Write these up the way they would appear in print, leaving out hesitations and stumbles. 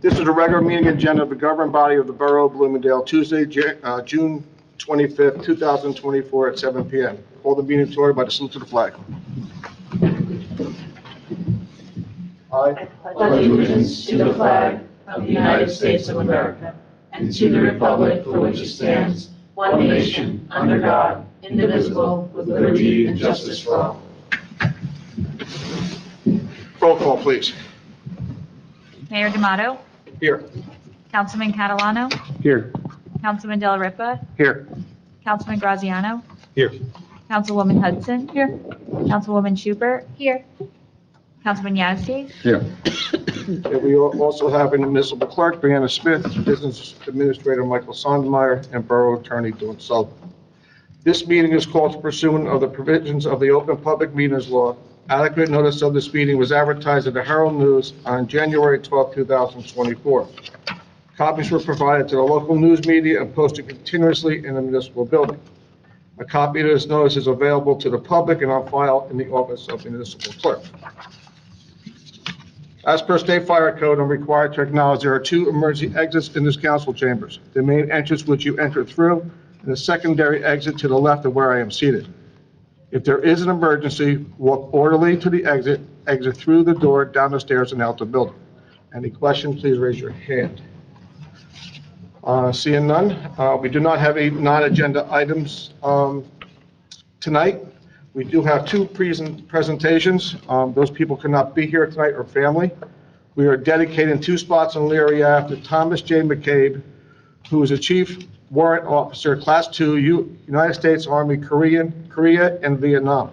This is a regular meeting agenda of the governing body of the Borough of Bloomingdale, Tuesday, June 25th, 2024 at 7 p.m. Call the meeting to order by the salute to the flag. I pledge allegiance to the flag of the United States of America and to the republic for which it stands, one nation, under God, indivisible, with liberty and justice for all. Roll call, please. Mayor D'Amato, Here. Councilman Catalano, Here. Councilman Della Ripa, Here. Councilman Graziano, Here. Councilwoman Hudson. Here. Councilwoman Schubert. Here. Councilman Yasi. Here. And we also have a municipal clerk, Brianna Smith, business administrator, Michael Sondermeyer, and borough attorney, Dawn Sullivan. This meeting is called pursuant of the provisions of the Open Public Meetings Law. Adequate notice of this meeting was advertised in the Herald News on January 12, 2024. Copies were provided to the local news media and posted continuously in the municipal building. A copy of this notice is available to the public and on file in the office of the municipal clerk. As per state fire code, I'm required to acknowledge there are two emergency exits in this council chambers. The main entrance which you enter through, and the secondary exit to the left of where I am seated. If there is an emergency, walk orderly to the exit, exit through the door, down the stairs, and out the building. Any questions, please raise your hand. Seeing none, we do not have any non-agenda items tonight. We do have two presentations. Those people cannot be here tonight or family. We are dedicating 2 spots on Leary Ave to Thomas J. McCabe, who is a Chief Warrant Officer, Class 2, United States Army, Korea and Vietnam.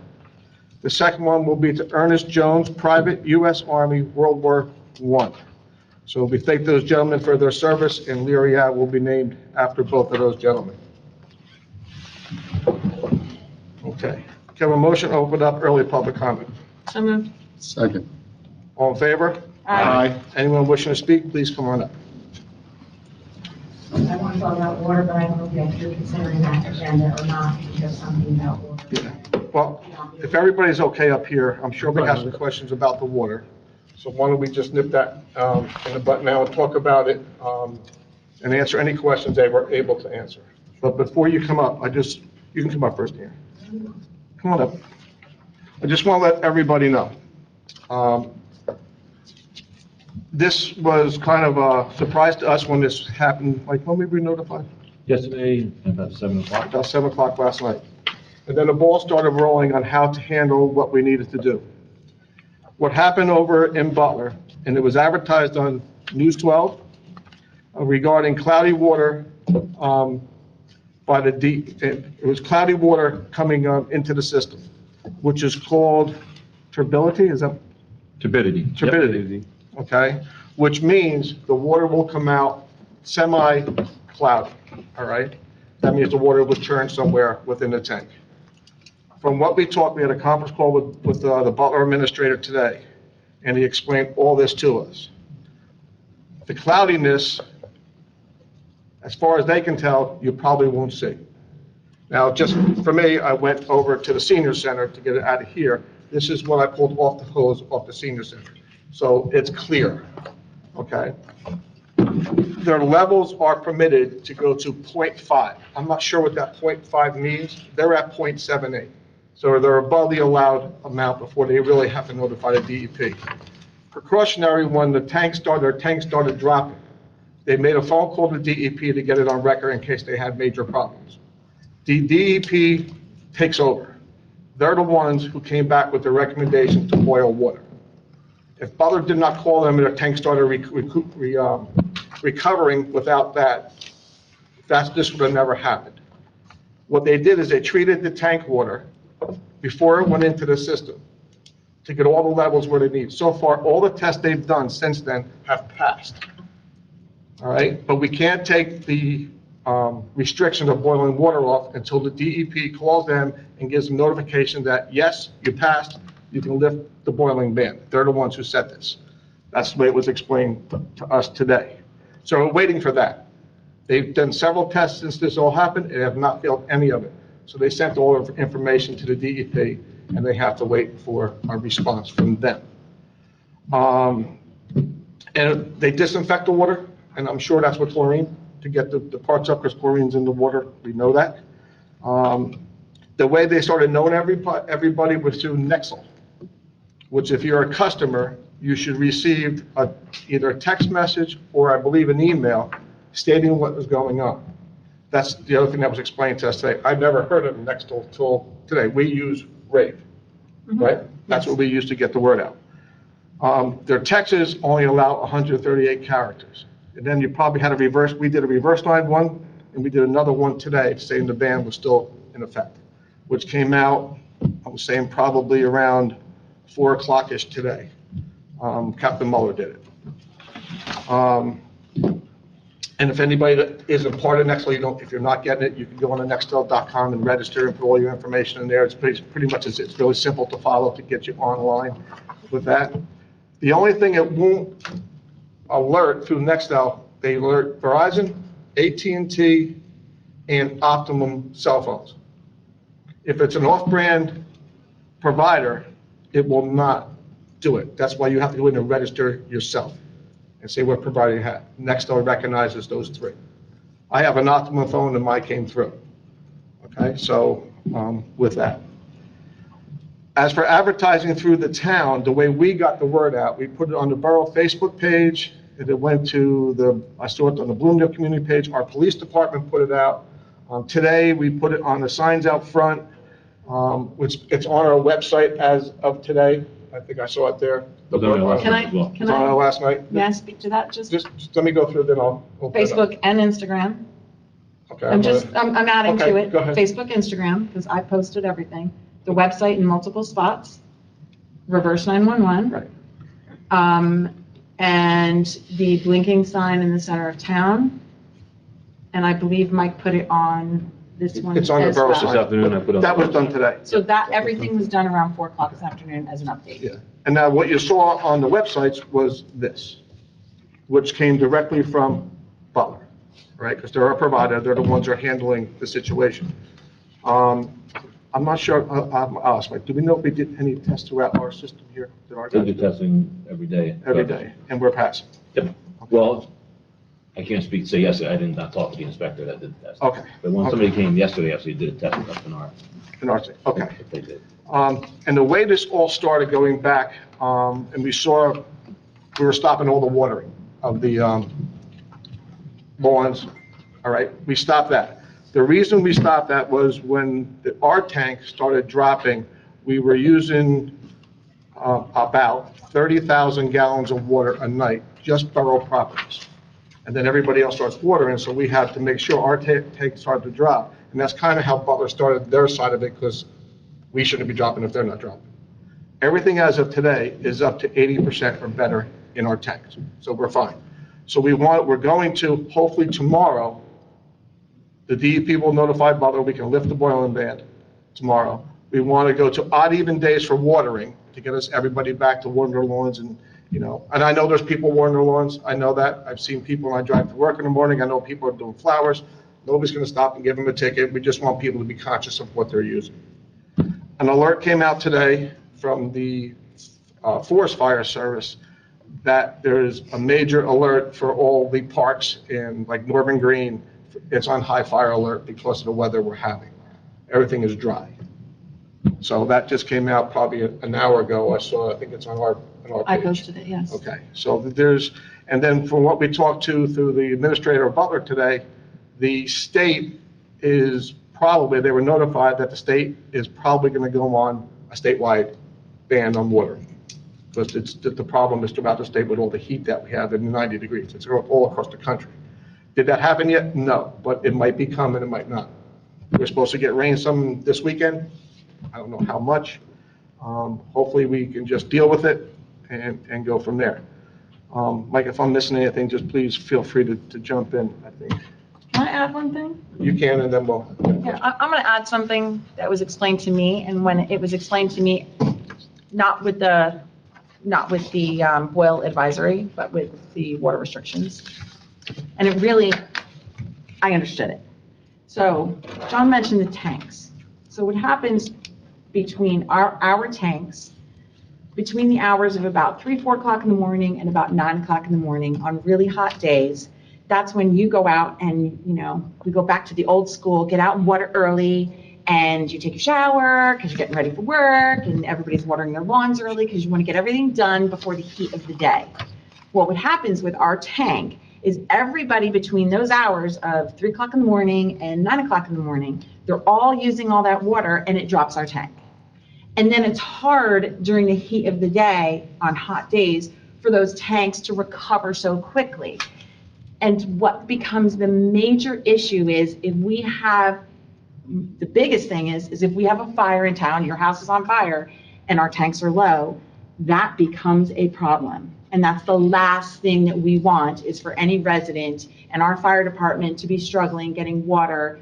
The second one will be to Ernest Jones, Private U.S. Army, World War I. So we thank those gentlemen for their service, and Leary Ave will be named after both of those gentlemen. Okay. Can I have a motion to open up early public comment? So moved. Second. All in favor? Aye. Anyone wishing to speak, please come on up. I want to talk about water, but I don't know if you're considering that agenda or not, because something about water. Yeah. Well, if everybody's okay up here, I'm sure we have some questions about the water. So why don't we just nip that in the butt now and talk about it and answer any questions they were able to answer. But before you come up, you can come up first here. Come on up. I just want to let everybody know. This was kind of a surprise to us when this happened, like when we were notified? Yesterday, about 7 o'clock. About 7 o'clock last night. And then the ball started rolling on how to handle what we needed to do. What happened over in Butler, and it was advertised on News 12 regarding cloudy water by it was cloudy water coming into the system, which is called turbidity, is that? Turbidity. Turbidity, okay? Which means the water will come out semi-cloudy, all right? That means the water will turn somewhere within the tank. From what we talked, we had a conference call with the Butler administrator today, and he explained all this to us. The cloudiness, as far as they can tell, you probably won't see. Now, just for me, I went over to the senior center to get it out of here. This is what I pulled off the hose off the senior center. So it's clear, okay? Their levels are permitted to go to 0.5. I'm not sure what that 0.5 means. They're at 0.78. So they're above the allowed amount before they really have to notify the DEP. Precautionary, when their tank started dropping, they made a phone call to DEP to get it on record in case they had major problems. The DEP takes over. They're the ones who came back with the recommendation to boil water. If Butler did not call them and their tank started recovering without that, this would have never happened. What they did is they treated the tank water before it went into the system to get all the levels where they need. So far, all the tests they've done since then have passed. All right, but we can't take the restriction of boiling water off until the DEP calls them and gives them notification that, yes, you passed, you can lift the boiling ban. They're the ones who said this. That's the way it was explained to us today. So we're waiting for that. They've done several tests since this all happened and have not failed any of it. So they sent all of the information to the DEP, and they have to wait for a response from them. And they disinfect the water, and I'm sure that's with chlorine, to get the parts up, because chlorine's in the water, we know that. The way they started knowing everybody was through Nexel, which if you're a customer, you should receive either a text message or I believe an email stating what was going on. That's the other thing that was explained to us today. I've never heard of Nextel till today. We use Rave, right? That's what we use to get the word out. Their texts only allow 138 characters. And then you probably had a reverse, we did a reverse line one, and we did another one today saying the ban was still in effect, which came out, I was saying probably around 4 o'clock-ish today. Captain Mueller did it. And if anybody that isn't part of Nextel, if you're not getting it, you can go on to nextel.com and register and put all your information in there. It's pretty much, it's really simple to follow to get you online with that. The only thing it won't alert through Nextel, they alert Verizon, AT&T, and Optimum cell phones. If it's an off-brand provider, it will not do it. That's why you have to go in and register yourself and say what provider you have. Nextel recognizes those three. I have an Optimum phone and mine came through. Okay, so with that. As for advertising through the town, the way we got the word out, we put it on the Borough Facebook page, and it went to I saw it on the Bloomingdale community page. Our police department put it out. Today, we put it on the signs out front, which it's on our website as of today. I think I saw it there. Can I- It's on our last night. May I speak to that? Just Just let me go through, then I'll. open it up. Facebook and Instagram. Okay. I'm adding to Okay, it. go ahead. Facebook, Instagram, because I posted everything. The website in multiple spots. Reverse 911. Right. And the blinking sign in the center of town. And I believe Mike put it on this one It's on the as Borough well. This afternoon, I put on. That was done today. So that, everything was done around 4 o'clock this afternoon as an update. Yeah. And now what you saw on the websites was this, which came directly from Butler, right? Because they're our provider, they're the ones who are handling the situation. I'm not sure, I'll ask Mike, do we know if we did any tests throughout our system here? Did our They guys do do? testing every day. Every day, and we're passing? Yep. Well, I can't speak, say yes, I did not talk to the inspector that did the test. Okay. But when somebody came yesterday, actually did a test up in our. In our, okay. If they did. And the way this all started going back, and we were stopping all the watering of the lawns, all right? We stopped that. The reason we stopped that was when our tank started dropping, we were using about 30,000 gallons of water a night, just borough properties. And then everybody else starts watering, so we had to make sure our tank started to drop. And that's kind of how Butler started their side of it, because we shouldn't be dropping if they're not dropping. Everything as of today is up to 80% or better in our tanks, so we're fine. So we're going to, hopefully tomorrow, the DEP will notify Butler, we can lift the boiling ban tomorrow. We want to go to odd even days for watering to get us, everybody back to watering their lawns and, and I know there's people watering their lawns, I know that. I've seen people when I drive to work in the morning, I know people are doing flowers. Nobody's going to stop and give them a ticket. We just want people to be conscious of what they're using. An alert came out today from the Forest Fire Service that there is a major alert for all the parks in like Northern Green. It's on high fire alert because of the weather we're having. Everything is dry. So that just came out probably an hour ago. I think it's on our page. I posted it, yes. Okay, so and then from what we talked to through the administrator of Butler today, the state is probably, they were notified that the state is probably going to go on a statewide ban on watering. Because it's the problem is throughout the state with all the heat that we have in the 90 degrees. It's all across the country. Did that happen yet? No, but it might be coming, it might not. We're supposed to get rain some this weekend. I don't know how much. Hopefully we can just deal with it and go from there. Mike, if I'm missing anything, just please feel free to jump in, I think. Can I add one thing? You can, and then we'll. Yeah, I'm going to add something that was explained to me, and when it was explained to me, not with the boil advisory, but with the water restrictions. And it really, I understood it. So John mentioned the tanks. So what happens between our tanks between the hours of about 3, 4 o'clock in the morning and about 9 o'clock in the morning on really hot days, that's when you go out and, we go back to the old school, get out and water early, and you take a shower because you're getting ready for work, and everybody's watering their lawns early because you want to get everything done before the heat of the day. Well, what happens with our tank is everybody between those hours of 3 o'clock in the morning and 9 o'clock in the morning, they're all using all that water and it drops our tank. And then it's hard during the heat of the day on hot days for those tanks to recover so quickly. And what becomes the major issue is if we have, the biggest thing is if we have a fire in town, your house is on fire and our tanks are low, that becomes a problem. And that's the last thing that we want is for any resident and our fire department to be struggling getting water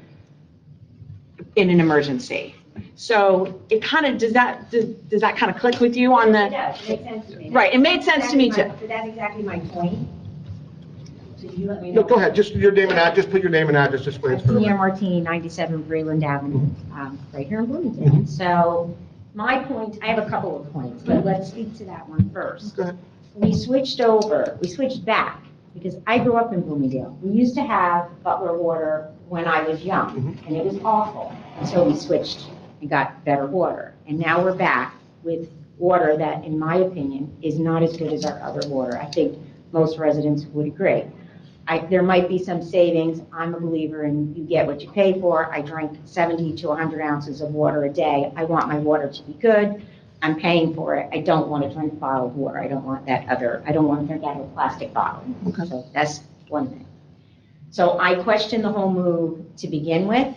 in an emergency. So it kind of, does that kind of click with you on It the, does, it makes sense to me. right, it made sense to me too. So that's exactly my point. So you let me know. No, go ahead, just your name and address, just put your name and address, just please. for the Tia record. Martini, 97 Breland Avenue, right here in Bloomingdale. So my point, I have a couple of points, but let's speak to that one first. Go ahead. We switched back, because I grew up in Bloomingdale. We used to have Butler water when I was young, and it was awful until we switched and got better water. And now we're back with water that, in my opinion, is not as good as our other water. I think most residents would agree. There might be some savings. I'm a believer in you get what you pay for. I drink 70 to 100 ounces of water a day. I want my water to be good. I'm paying for it. I don't want to drink bottled water. I don't want I don't want to drink out of a plastic bottle. Okay. So that's one thing. So I question the whole move to begin with,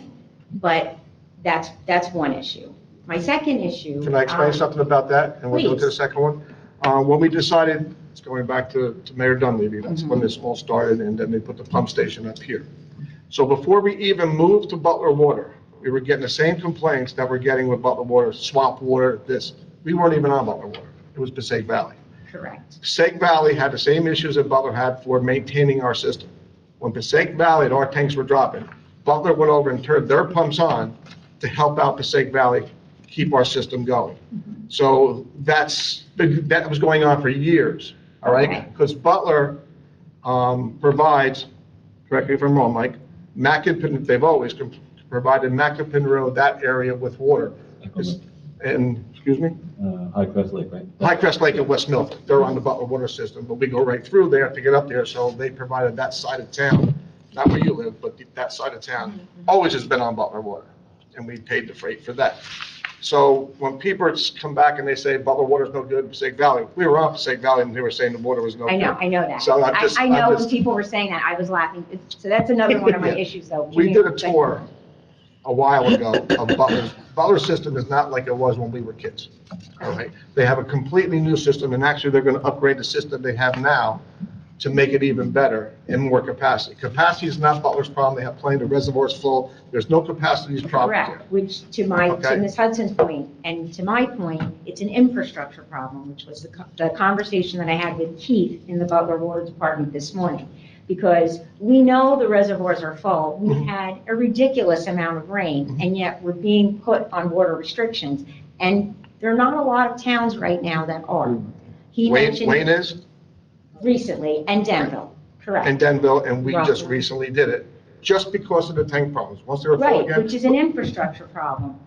but that's one issue. My second issue. Can I explain something about that? And we'll go to the Please. second one. When we decided, it's going back to Mayor Dunleavy, that's when this all started, and then they put the pump station up here. So before we even moved to Butler Water, we were getting the same complaints that we're getting with Butler Water, swamp water, this. We weren't even on Butler Water. It was Passaic Valley. Correct. Passaic Valley had the same issues that Butler had for maintaining our system. When Passaic Valley, our tanks were dropping, Butler went over and turned their pumps on to help out Passaic Valley keep our system going. So that was going on for years, all right? Okay. Because Butler provides, correct me if I'm wrong, Mike, Macapin, they've always provided Macapin Road, that area with water. And, excuse me? High Crest Lake, right? High Crest Lake and West Milton, they're on the Butler water system, but we go right through there to get up there, so they provided that side of town, not where you live, but that side of town, always has been on Butler water, and we paid the freight for that. So when people come back and they say Butler water's no good in Passaic Valley, we were on Passaic Valley and they were saying the water was no good. I know that. So I know when people were saying that, I was laughing. So that's another one of my Yeah. issues, though. We did a tour a while ago of Butler's. Butler's system is not like it was when we were kids, all right? They have a completely new system, and actually, they're going to upgrade the system they have now to make it even better and more capacity. Capacity is not Butler's problem. They have plenty, the reservoir's full. There's no capacity problem there. Correct, which to Okay. Ms. Hudson's point, and to my point, it's an infrastructure problem, which was the conversation that I had with Keith in the Butler Water Department this morning. Because we know the reservoirs are full, we've had a ridiculous amount of rain, and yet we're being put on water restrictions. And there are not a lot of towns right now that are. He Wayne mentioned is, recently, and Denville, correct. and Denville, and we just Roughly. recently did it, just because of the tank problems. Once they were full Right, again. which is an infrastructure problem.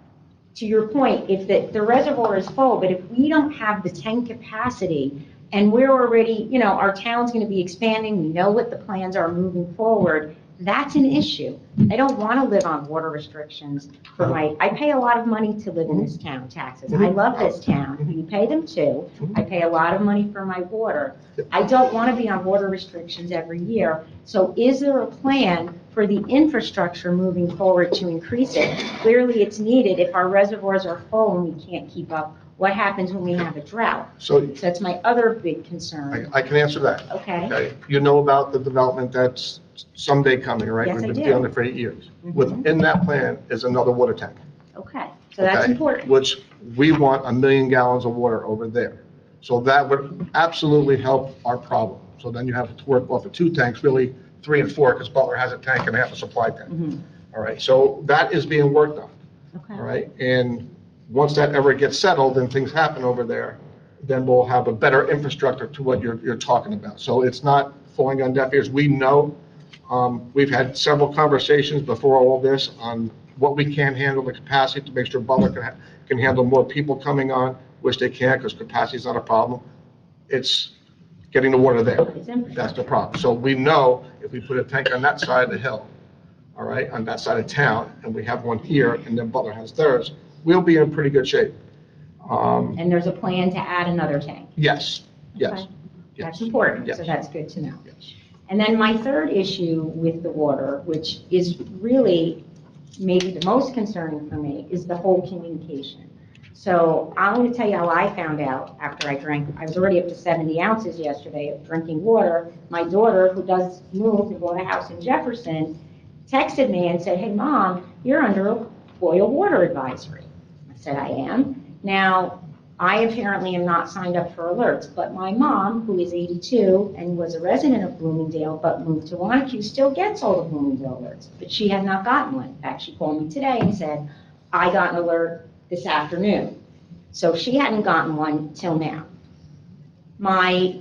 To your point, if the reservoir is full, but if we don't have the tank capacity, and we're already, our town's going to be expanding, we know what the plans are moving forward, that's an issue. I don't want to live on water restrictions for I pay a lot of money to live in this town, taxes. I love this town. You pay them too. I pay a lot of money for my water. I don't want to be on water restrictions every year. So is there a plan for the infrastructure moving forward to increase it? Clearly, it's needed if our reservoirs are full and we can't keep up. What happens when we have a drought? So So that's my other big concern. I can answer that. Okay? You know about the development that's someday coming, right? Yes, I We've been do. dealing with it for 8 years. Within that plan is another water tank. Okay, so that's okay? important. Which we want 1 million gallons of water over there. So that would absolutely help our problem. So then you have to work off of 2 tanks, really 3 and 4, because Butler has a tank and they have a supply tank. All right, so that is being worked on, Okay. all right? And once that ever gets settled and things happen over there, then we'll have a better infrastructure to what you're talking about. So it's not falling on deaf ears. We know, we've had several conversations before all of this on what we can handle, the capacity to make sure Butler can handle more people coming on, which they can, because capacity is not a problem. It's getting the water there. That's the problem. So we know if we put a tank on that side of the hill, all right, on that side of town, and we have one here, and then Butler has theirs, we'll be in pretty good shape. And there's a plan to add another tank. Yes, yes. Okay. yes. That's important, so Yes. that's good to know. Yes. And then my third issue with the water, which is really maybe the most concerning for me, is the whole communication. So I'm going to tell you how I found out after I drank. I was already up to 70 ounces yesterday of drinking water. My daughter, who does move and bought a house in Jefferson, texted me and said, "Hey, Mom, you're under a boil water advisory." I said, "I am." Now, I apparently am not signed up for alerts, but my mom, who is 82 and was a resident of Bloomingdale but moved to Wanacue, still gets all the Bloomingdale alerts, but she had not gotten one. In fact, she called me today and said, "I got an alert this afternoon." So she hadn't gotten one till now. My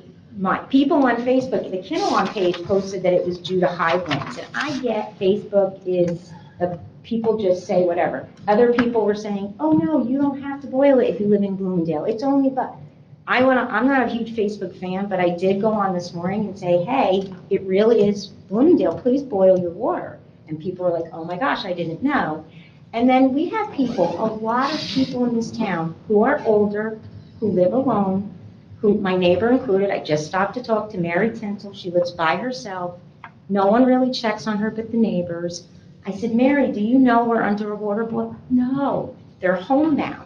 people on Facebook, the Kinnelon page posted that it was due to high winds, and I get Facebook is, people just say whatever. Other people were saying, "Oh no, you don't have to boil it if you live in Bloomingdale. It's only but." I'm not a huge Facebook fan, but I did go on this morning and say, "Hey, it really is Bloomingdale. Please boil your water." And people were like, "Oh my gosh, I didn't know." And then we have people, a lot of people in this town who are older, who live alone, who, my neighbor included, I just stopped to talk to Mary Tintle. She lives by herself. No one really checks on her but the neighbors. I said, "Mary, do you know we're under a water boil?" "No, they're homebound."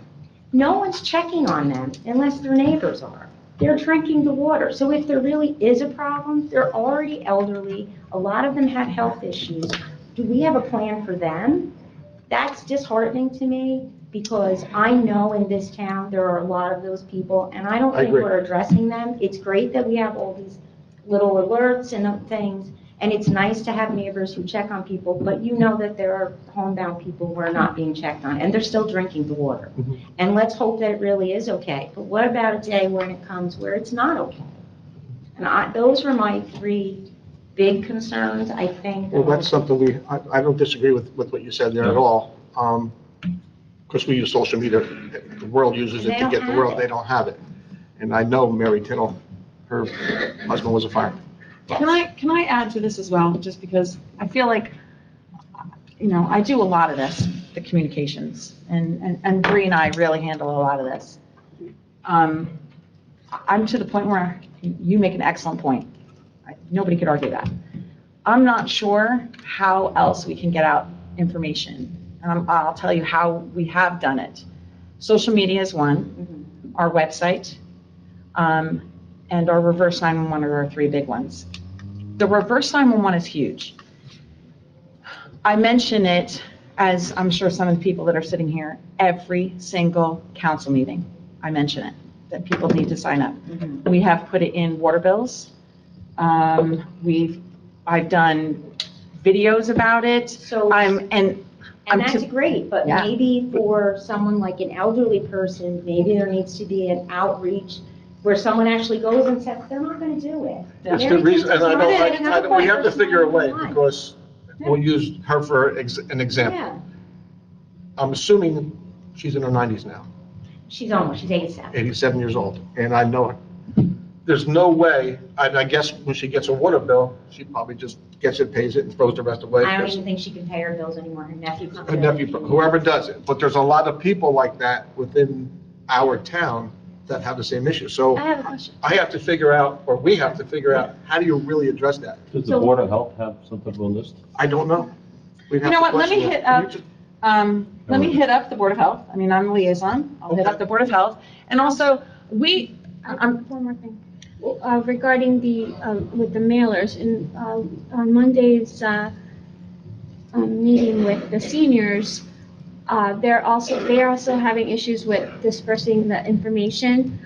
No one's checking on them unless their neighbors are. They're drinking the water. So if there really is a problem, they're already elderly. A lot of them have health issues. Do we have a plan for them? That's disheartening to me because I know in this town there are a lot of those people, and I don't I think agree. we're addressing them. It's great that we have all these little alerts and things, and it's nice to have neighbors who check on people, but you know that there are homebound people who are not being checked on, and they're still drinking the water. Mhm. And let's hope that it really is okay. But what about a day when it comes where it's not okay? And those were my three big concerns, I think. Well, that's something I don't disagree with what you said there at all. Because we use social media, the world uses it to get the world, they don't have it. And I know Mary Tintle, her husband was a fireman. Can I add to this as well, just because I feel like, I do a lot of this, the communications, and Bree and I really handle a lot of this. I'm to the point where you make an excellent point. Nobody could argue that. I'm not sure how else we can get out information. And I'll tell you how we have done it. Social media is one, our website, and our reverse 911 are our three big ones. The reverse 911 is huge. I mention it, as I'm sure some of the people that are sitting here, every single council meeting, I mention it, that people need to sign up. We have put it in water bills. I've done videos about it. So, And that's great, but Yeah. maybe for someone like an elderly person, maybe there needs to be an outreach where someone actually goes and says, "They're not going to do it." That's Mary the reason, and Tintle's not it. Another we point, have to there's figure a way, 911. because we'll use her for an example. Yeah, I'm assuming she's in her 90s now, she's 87. 87 years old, and I know her. There's no way, I guess when she gets a water bill, she probably just gets it, pays it, and throws the rest away. I don't because even think she can pay her bills anymore. Her nephew comes Her in. nephew, whoever does it, but there's a lot of people like that within our town that have the same issue. So I have a question. I have to figure out, or we have to figure out, how do you really address that? Does the So- Board of Health have some type of a list? I don't know. We'd You have know to what, let me question hit it. up, You just- let me hit up the Board of Health. I mean, I'm a liaison. I'll hit up the Board of Health. And also, One more thing. Regarding with the mailers, on Monday's meeting with the seniors, they are also having issues with dispersing the information.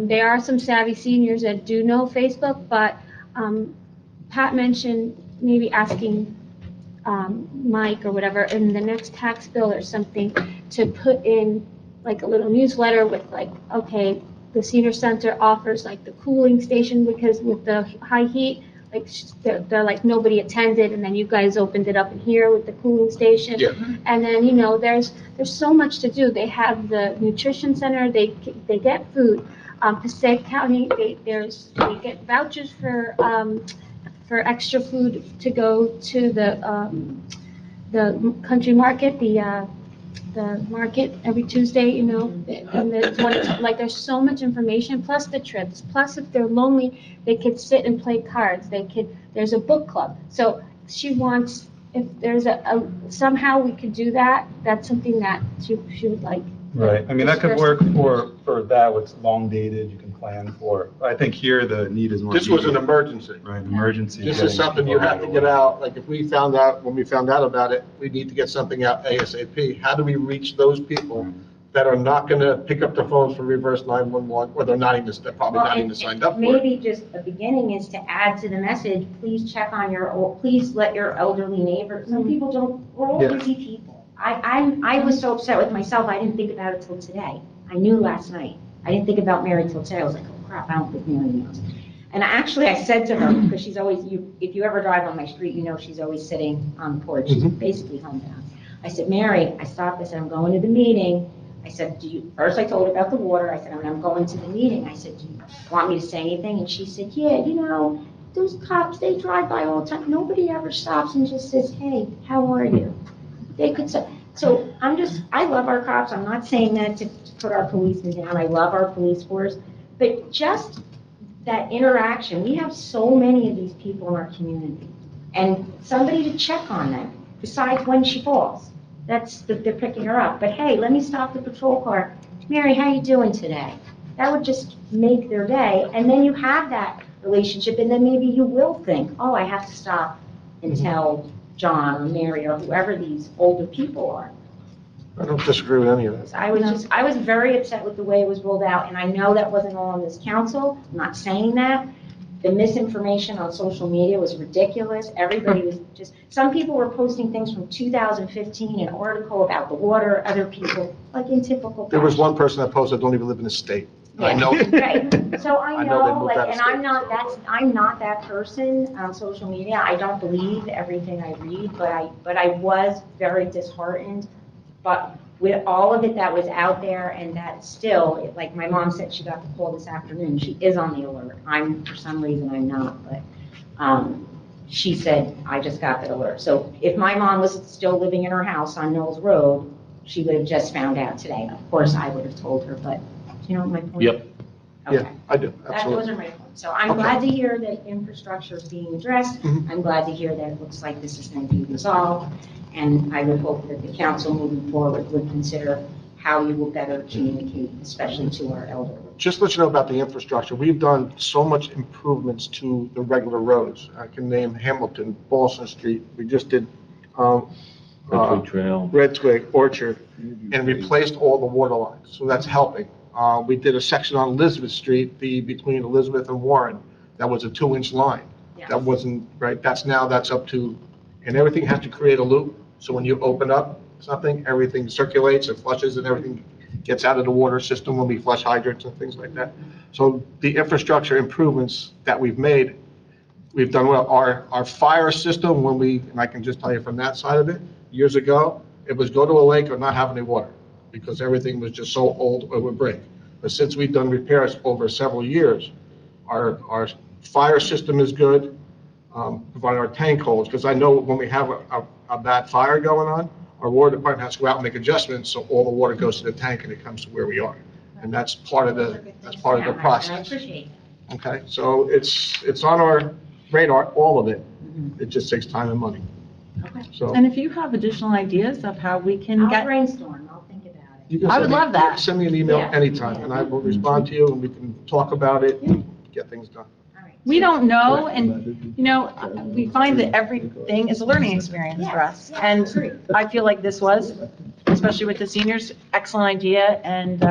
There are some savvy seniors that do know Facebook, but Pat mentioned maybe asking Mike or whatever in the next tax bill or something to put in like a little newsletter with like, okay, the senior center offers like the cooling station because with the high heat, like they're like nobody attended, and then you guys opened it up in here with the cooling station. Yeah. And then, there's so much to do. They have the nutrition center, they get food. Passaic County, they get vouchers for extra food to go to the country market, the market every Tuesday, and like, there's so much information, plus the trips, plus if they're lonely, they could sit and play cards, there's a book club. So she wants, if there's somehow we could do that, that's something that she would like. Right, I mean, that could work for that, what's long dated, you can plan for. I think here the need is more. This was an immediate. emergency. Right, emergency. This getting is something you people have to right get away. out, like if we found out, when we found out about it, we need to get something out ASAP. How do we reach those people that are not going to pick up their phones for reverse 911, or they're probably not even signed up for it? Maybe just a beginning is to add to the message, please check on please let your elderly neighbors, some people don't, we're all Yeah. busy people. I was so upset with myself, I didn't think about it till today. I knew last night. I didn't think about Mary till today. I was like, oh crap, I don't think Mary knows. And I said to her, because she's always, if you ever drive on my street, she's always sitting on the porch, she's basically homebound. I said, Mary, I stopped, I said, I'm going to the meeting. I said, first I told her about the water. I said, I'm going to the meeting. I said, do you want me to say anything? And she said, yeah, those cops, they drive by all the time. Nobody ever stops and just says, hey, how are you? They could say, so I love our cops. I'm not saying that to put our policemen down. I love our police force. But just that interaction, we have so many of these people in our community. And somebody to check on them, besides when she falls. They're picking her up. But hey, let me stop the patrol car. Mary, how you doing today? That would just make their day. And then you have that relationship, and then maybe you will think, oh, I have to stop and tell John or Mary or whoever these older people are. I don't disagree with any of that. I was very upset with the way it was rolled out, and I know that wasn't all on this council. I'm not saying that. The misinformation on social media was ridiculous. Everybody was some people were posting things from 2015, an article about the water, other people, like in typical There was fashion. one person that posted, don't even live in the state. I Yeah, know. right. So I I know they know, moved out of and state. I'm not that person on social media. I don't believe everything I read, but I was very disheartened. But with all of it that was out there, and that still, like my mom said, she got the call this afternoon. She is on the alert. For some reason, I'm not, but she said, I just got the alert. So if my mom was still living in her house on Knowles Road, she would have just found out today. Of course, I would have told her, but do you know my point? Yep. Okay. Yeah, I do, Those absolutely. are my points. So I'm Okay. glad to hear that infrastructure is being addressed. Mhm. I'm glad to hear that it looks like this is going to be resolved. And I would hope that the council moving forward would consider how you will better communicate, especially to our elderly. Just to let you know about the infrastructure, we've done so much improvements to the regular roads. I can name Hamilton, Boston Street. We just did Red Trail. Red Twig, Orchard, and replaced all the water lines, so that's helping. We did a section on Elizabeth Street, between Elizabeth and Warren, that was a 2-inch line. Yes. That wasn't, right, that's up to, and everything has to create a loop, so when you open up something, everything circulates and flushes and everything gets out of the water system when we flush hydrants and things like that. So the infrastructure improvements that we've made, we've done well. Our fire system, and I can just tell you from that side of it, years ago, it was go to a lake or not have any water, because everything was just so old or would break. But since we've done repairs over several years, our fire system is good, providing our tank holds, because I know when we have a bad fire going on, our water department has to go out and make adjustments, so all the water goes to the tank and it comes to where we are. And that's part of the And I process. appreciate that. Okay, so it's on our radar, all of it. It just takes time and money. Okay. So. And if you have additional ideas of how we can I'll get, brainstorm, I'll think about it. You can I would send me- love that. Send me an email Yeah. anytime, and I will respond to you, and we can talk about it and get things done. All right. we don't know, and, we find that everything is a learning experience for us. And I feel like this was, especially with the seniors, excellent idea, and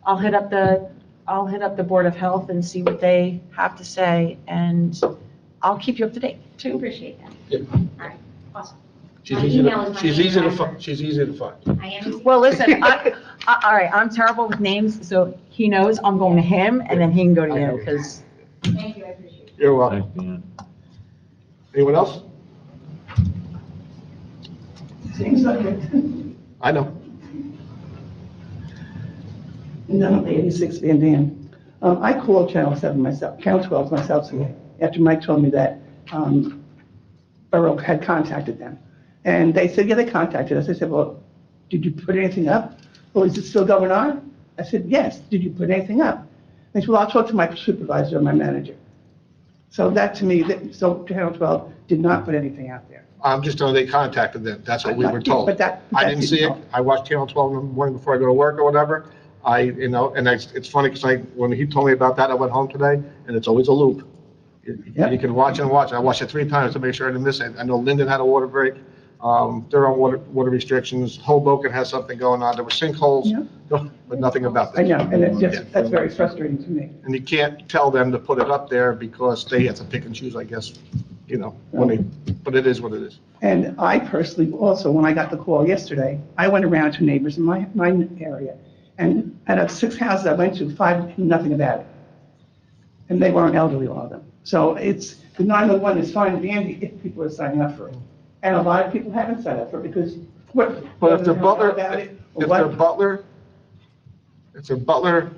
I'll hit up the Board of Health and see what they have to say, and I'll keep you up to date, too. Appreciate that. Yeah. All right, awesome. She's My easy email is to, my she's name easy to and find, she's easy to find. I am. Well, listen, all right, I'm terrible with names, so he knows I'm going to him, and then he can go to you, because Thank you, I appreciate it. You're welcome. Thank you. Anyone else? I know. No, 86 Van Dam. I called Channel 7 myself, Channel 12 myself today, after Mike told me that Borough had contacted them. And they said, yeah, they contacted us. I said, well, did you put anything up? Well, is it still going on? I said, yes. Did you put anything up? They said, well, I'll talk to my supervisor or my manager. So that to me, so Channel 12 did not put anything out there. I'm just telling you, they contacted them. That's what we were told. But that- I didn't see it. no. I watched Channel 12 in the morning before I go to work or whatever. And it's funny because when he told me about that, I went home today and it's always a loop. Yep. You can watch and watch. I watched it 3 times to make sure I didn't miss it. I know Linden had a water break. They're on water restrictions. Hoboken has something going on. There were sinkholes, but nothing about I that. know, and that's very frustrating to me. And you can't tell them to put it up there because they have to pick and choose, I guess, but it is what it is. And I personally also, when I got the call yesterday, I went around to neighbors in my area. And out of 6 houses I went to, 5 knew nothing about it. And they weren't elderly, all of them. So the 911 is fine and dandy if people are signing up for it. And a lot of people haven't signed up for it because what? But if they're they don't know Butler, about it, or if what? they're Butler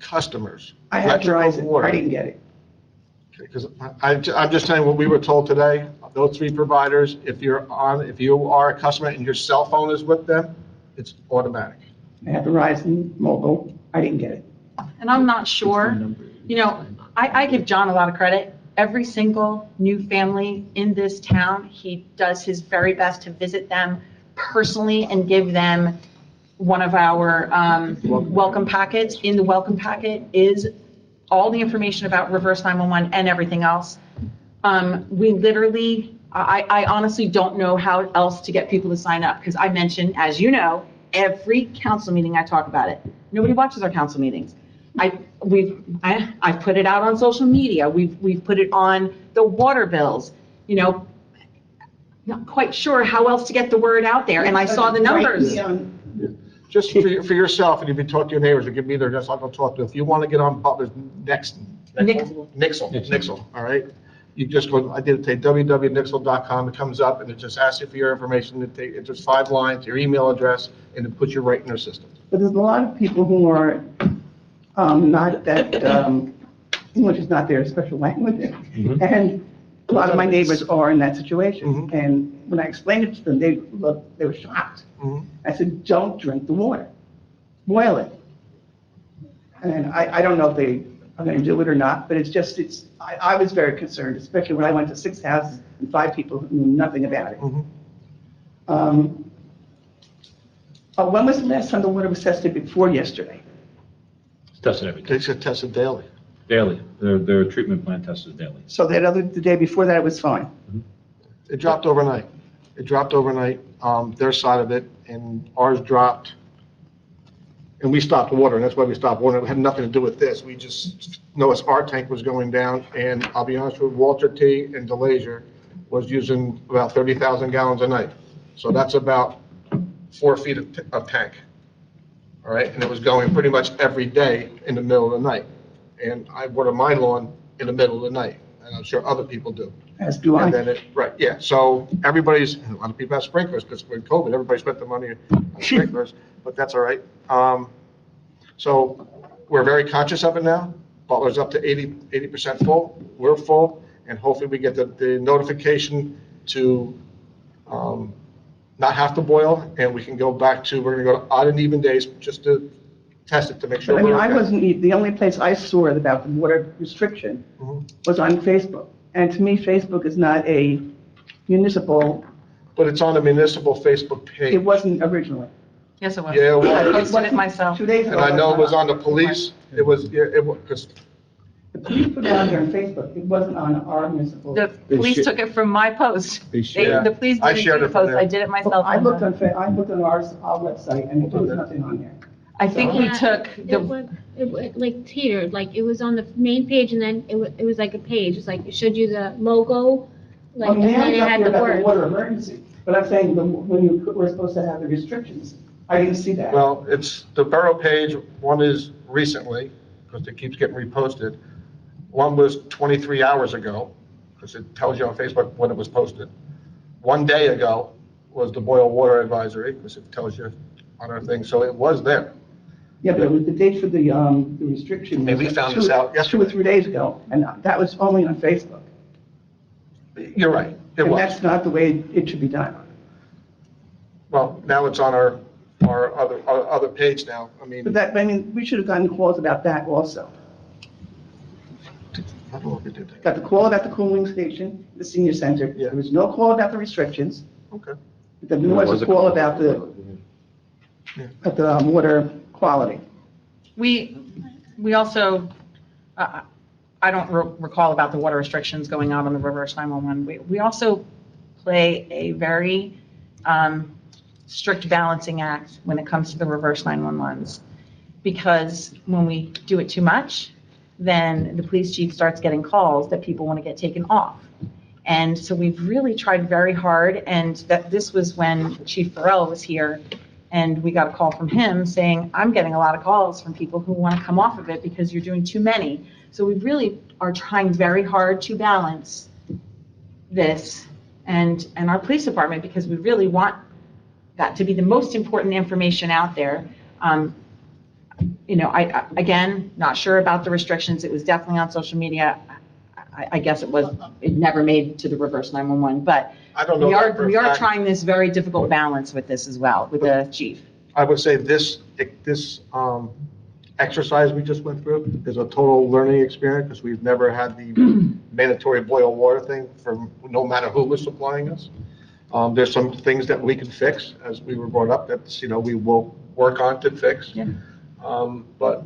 customers. I have electrical, Verizon, water. I didn't get it. Because I'm just telling you what we were told today, those 3 providers, if you are a customer and your cell phone is with them, it's automatic. I have Verizon Mobile, I didn't get it. and I'm not sure, I give John a lot of credit. Every single new family in this town, he does his very best to visit them personally and give them one of our welcome packets. In the welcome packet is all the information about reverse 911 and everything else. We literally, I honestly don't know how else to get people to sign up, because I mentioned, as you know, every council meeting I talk about it. Nobody watches our council meetings. I've put it out on social media. We've put it on the water bills, not quite sure how else to get the word out there, and I saw the numbers. Just for yourself, and if you talk to your neighbors, or give me their address, I'll go talk to them. If you want to get on Butler's Nixle, all right? You just go, I did it today, www.nixle.com, it comes up, and it just asks you for your information. It's just 5 lines, your email address, and it puts you right in their system. But there's a lot of people who are not that, English is not their special language. And a lot of my neighbors are in that situation. And when I explained it to them, they were shocked. I said, don't drink the water, boil it. And I don't know if they are going to do it or not, but I was very concerned, especially when I went to 6 houses and 5 people who knew nothing about it. When was the last time the water was tested? Before yesterday? It's tested every day, They should test it daily. daily. Their treatment plant tests daily. So the day before that, it was fine. It dropped overnight. Their side of it, and ours dropped. And we stopped water, and that's why we stopped water. It had nothing to do with this. We just noticed our tank was going down, and I'll be honest with you, Walter T. and DeLazier was using about 30,000 gallons a night. So that's about 4 feet of tank. All right, and it was going pretty much every day in the middle of the night. And I water my lawn in the middle of the night, and I'm sure other people do. As do I. And then right, yeah, so a lot of people have sprinklers, because with COVID, everybody spent the money on sprinklers, but that's all right. So we're very conscious of it now. Butler's up to 80% full, we're full, and hopefully we get the notification to not have to boil, and we can go back to, we're gonna go to odd and even days just to test it to make sure. But I mean, we're I okay. wasn't, the only place I saw about the water restriction was on Facebook. And to me, Facebook is not a municipal, But it's on the municipal Facebook page. it wasn't originally. Yes, it was. Yeah, it was. I posted it myself. 2 days ago. And I know it was on the police, it was, because The police put it on there on Facebook, it wasn't on our municipal. The police took it from my post. shared- The police I didn't shared see it the from post, there. I did it myself. I looked on our website, and there was nothing on there. I think we Yeah, took It was like teetered, like it was on the main page and then it was like a page. It's like it showed you the logo, like, Well, and then now it it's up had there the about the word. water emergency, But I'm saying when you were supposed to have the restrictions, I didn't see that. Well, it's the borough page, one is recently, because it keeps getting reposted. One was 23 hours ago, because it tells you on Facebook when it was posted. 1 day ago was the boil water advisory, because it tells you on our thing, so it was there. Yeah, but it was the date for the restriction. And we was found this out 2 yesterday. or 3 days ago, and that was only on Facebook. You're right, it And was. that's not the way it should be done. Well, now it's on our other page now, I mean. But that, I mean, we should have gotten calls about that also. I don't know if we did that. Got the call about the cooling station, the senior center. Yeah. There was no call about the restrictions. Okay. There was a call about the water quality. We also, I don't recall about the water restrictions going out on the reverse 911. We also play a very strict balancing act when it comes to the reverse 911s. Because when we do it too much, then the police chief starts getting calls that people want to get taken off. And so we've really tried very hard, and that this was when Chief Burrell was here, and we got a call from him saying, I'm getting a lot of calls from people who want to come off of it because you're doing too many. So we really are trying very hard to balance this and our police department, because we really want that to be the most important information out there. You know, again, not sure about the restrictions. It was definitely on social media. I guess it never made to the reverse 911, but I don't know we that for a are fact. trying this very difficult balance with this as well, with the chief. I would say this exercise we just went through is a total learning experience, because we've never had the mandatory boil water thing for no matter who was supplying us. There's some things that we can fix, as we were brought up, that, we will work on to fix. Yeah. But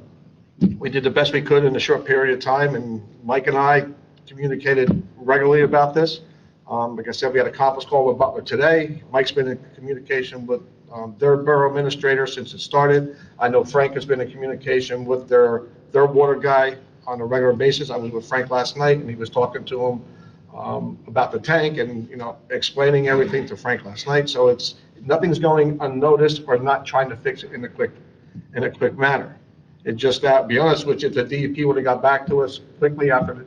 we did the best we could in a short period of time, and Mike and I communicated regularly about this. Like I said, we had a conference call with Butler today. Mike's been in communication with their borough administrator since it started. I know Frank has been in communication with their water guy on a regular basis. I was with Frank last night, and he was talking to him about the tank and, explaining everything to Frank last night. So nothing's going unnoticed or not trying to fix it in a quick manner. It just that, be honest with you, if the DEP would have got back to us quickly after,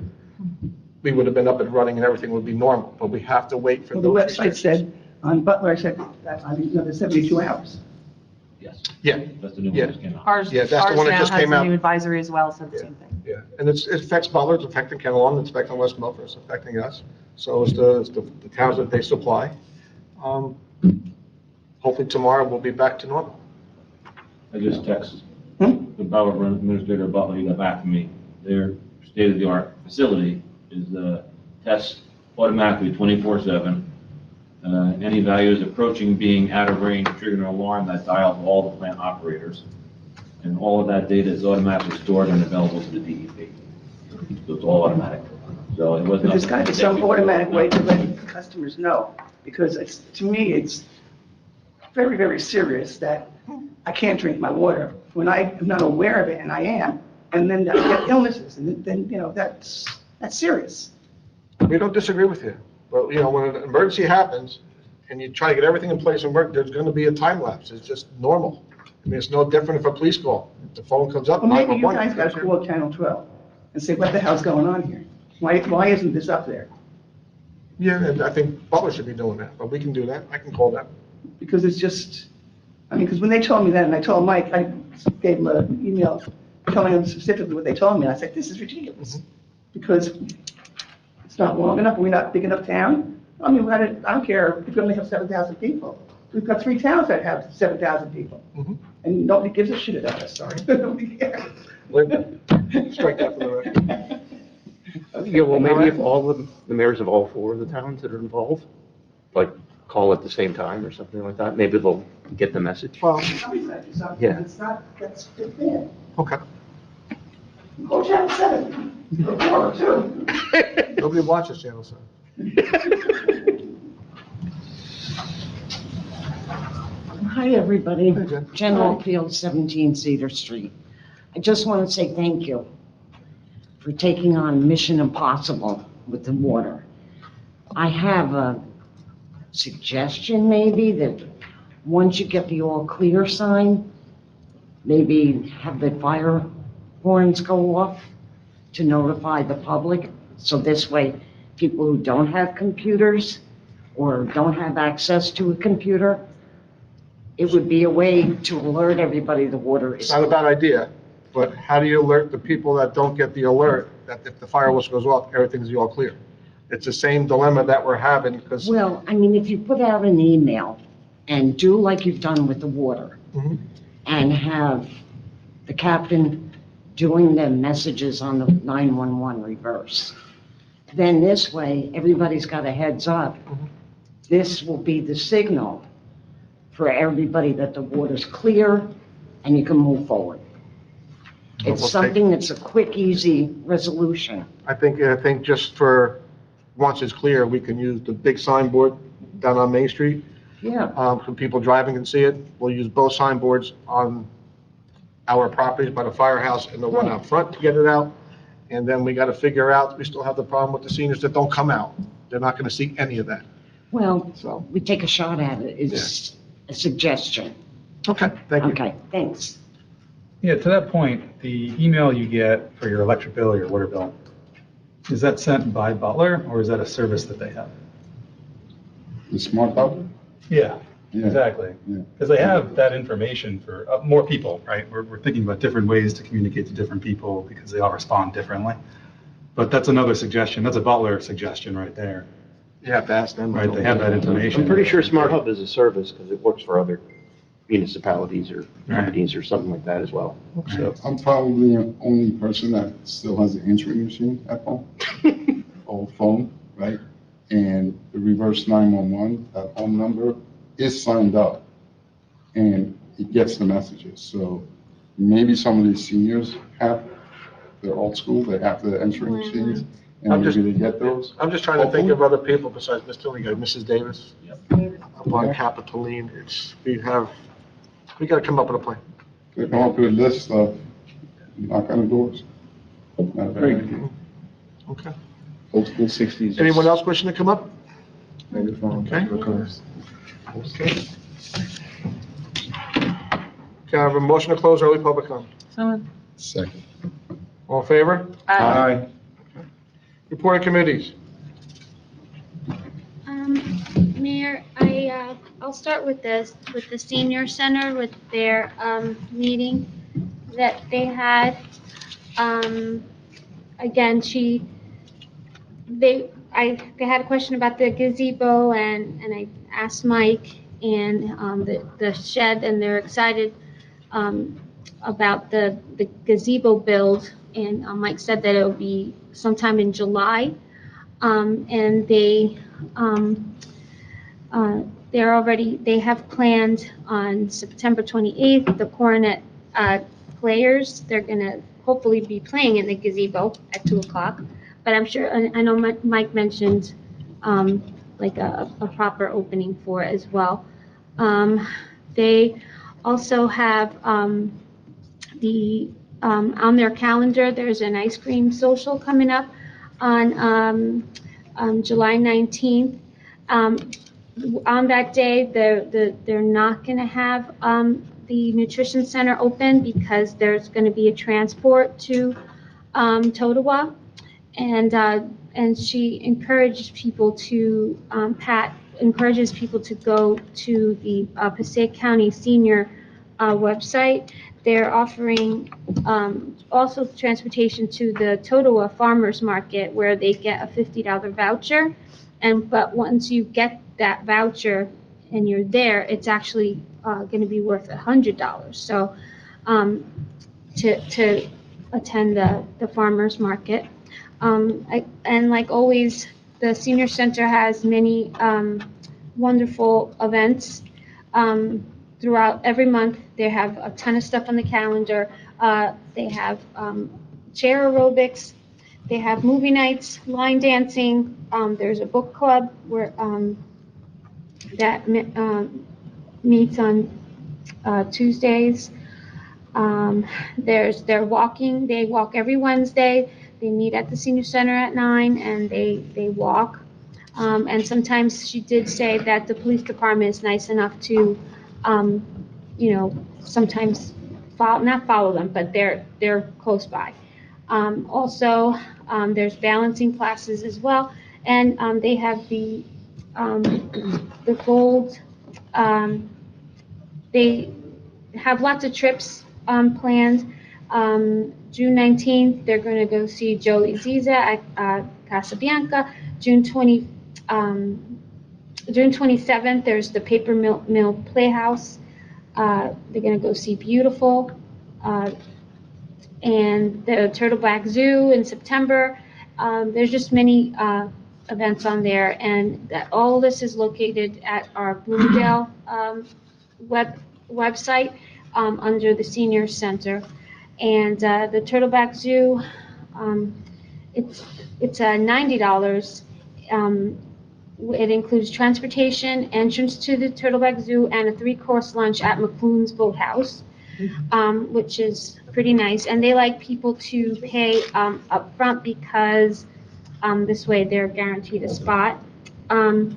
we would have been up and running and everything would be normal, but we have to wait for Well, those the website restrictions. said, on Butler, I said, that, the 72 hours. Yes. Yeah, That's the new Yeah. one that came out. Ours Yeah, that's the one that now just has came a out. new advisory as well, said the same thing. yeah, and it affects Butler, it's affecting Kennewan, it's affecting West Milford, it's affecting us, so it's the towns that they supply. Hopefully tomorrow we'll be back to normal. I just texted the Borough Administrator Butler, he got back to me. Their state-of-the-art facility is tests automatically 24/7. Any values approaching being out of range trigger an alarm that dials all the plant operators. And all of that data is automatically stored and available to the DEP. So it's all automatic. So it was But there's got to be some automatic way to let Nothing. customers know, because to me, it's very, very serious that I can't drink my water when I am not aware of it, and I am, and then I get illnesses, and then, that's serious. We don't disagree with you, but, when an emergency happens and you try to get everything in place and work, there's going to be a time lapse, it's just normal. I mean, it's no different if a police call, if the phone comes up. Well, maybe you 911, guys got to call Channel 12 and say, what the hell's going on here? Why isn't this up there? Yeah, and I think Butler should be doing that, but we can do that, I can call them. Because it's just, because when they told me that, and I told Mike, I gave him an email telling him specifically what they told me, and I said, this is ridiculous. Because it's not long enough, we're not big enough town. I mean, I don't care if we only have 7,000 people. We've got 3 towns that have 7,000 people. Mhm. And nobody gives a shit about us, sorry. Nobody cares. Strike that for the record. Yeah, well, maybe if all of the mayors of all 4 of the towns that are involved, like, call at the same time or something like that, maybe they'll get the message. Well, Somebody's got to do something. Yeah. It's not, that's bad. okay, Go Channel 7. Go 2. nobody watches Channel 7. Hi, everybody. Hi, Jen. General Field, 17 Cedar Street. I just want to say thank you for taking on Mission Impossible with the water. I have a suggestion maybe that once you get the all clear sign, maybe have the fire horns go off to notify the public. So this way, people who don't have computers or don't have access to a computer, it would be a way to alert everybody the water It's is. not a bad idea, but how do you alert the people that don't get the alert, that if the fire whistle goes off, everything's all clear? It's the same dilemma that we're having, because Well, I mean, if you put out an email and do like you've done with the water Mhm. and have the captain doing the messages on the 911 reverse, then this way, everybody's got a heads up. This will be the signal for everybody that the water's clear and you can move forward. We'll It's take- something that's a quick, easy resolution. I think just for, once it's clear, we can use the big signboard down on Main Street. Yeah, So people driving can see it. We'll use both signboards on our properties by the firehouse and the one out front to get it out. And then we got to figure out, we still have the problem with the seniors that don't come out. They're not going to see any of that, well, so. we take a shot at it. It's a suggestion. Okay, thank you. Okay, thanks. Yeah, to that point, the email you get for your electric bill or your water bill, is that sent by Butler or is that a service that they have? The smart butler? Yeah, Yeah. exactly. Yeah. Because they have that information for more people, right? We're thinking about different ways to communicate to different people because they all respond differently. But that's another suggestion. That's a Butler suggestion right there, You have to ask them. right? They have that information. I'm pretty sure Smart Hub is a service because it works for other municipalities or companies or something like that as well. So, I'm probably the only person that still has an answering machine at home, old phone, right? And the reverse 911, that home number is signed up and it gets the messages. So maybe some of these seniors have, they're old school, they have the answering machines I'm and just- maybe they get those. I'm just trying to think of other people besides Miss Tilly, Mrs. Davis. Up on Capitoline, we got to come up with a plan. They come up with a list of knock on the doors. Not a bad idea. Okay. Old school 60s. Anyone else wishing to come up? Okay. Okay. Can I have a motion to close early public comment? Second. All in favor? Aye. Report of committees. Mayor, I'll start with the senior center, with their, meeting that they had. Again, they had a question about the gazebo, and I asked Mike and, the shed, and they're excited, about the gazebo build, and Mike said that it'll be sometime in July. And they have planned on September 28th, the Coronet Players, they're gonna hopefully be playing in the gazebo at 2 o'clock. But I'm sure, I know Mike mentioned, like a proper opening for it as well. They also have, on their calendar, there's an ice cream social coming up on July 19th. On that day, they're not going to have the nutrition center open because there's going to be a transport to Totowa, and she encouraged people to Pat encourages people to go to the Passaic County Senior website. They're offering also transportation to the Totowa Farmers Market, where they get a $50 voucher. But once you get that voucher and you're there, it's actually going to be worth $100. So to attend the farmers market. And like always, the senior center has many wonderful events throughout every month. They have a ton of stuff on the calendar. They have chair aerobics. They have movie nights, line dancing. There's a book club where that meets on Tuesdays. They're walking. They walk every Wednesday. They meet at the senior center at 9 and they walk. And sometimes she did say that the police department is nice enough to, sometimes not follow them, but they're close by. Also, there's balancing classes as well, and they have the gold, they have lots of trips planned. June 19th, they're going to go see Joey Ziza at Casabianca. June 27th, there's the Paper Mill Playhouse. They're going to go see Beautiful. And the Turtleback Zoo in September. There's just many events on there, and all this is located at our Bloomingdale website under the Senior Center. And the Turtleback Zoo, it's $90. It includes transportation, entrance to the Turtleback Zoo, and a 3-course lunch at McCoon's Boathouse, which is pretty nice. And they like people to pay up front because this way they're guaranteed a spot. And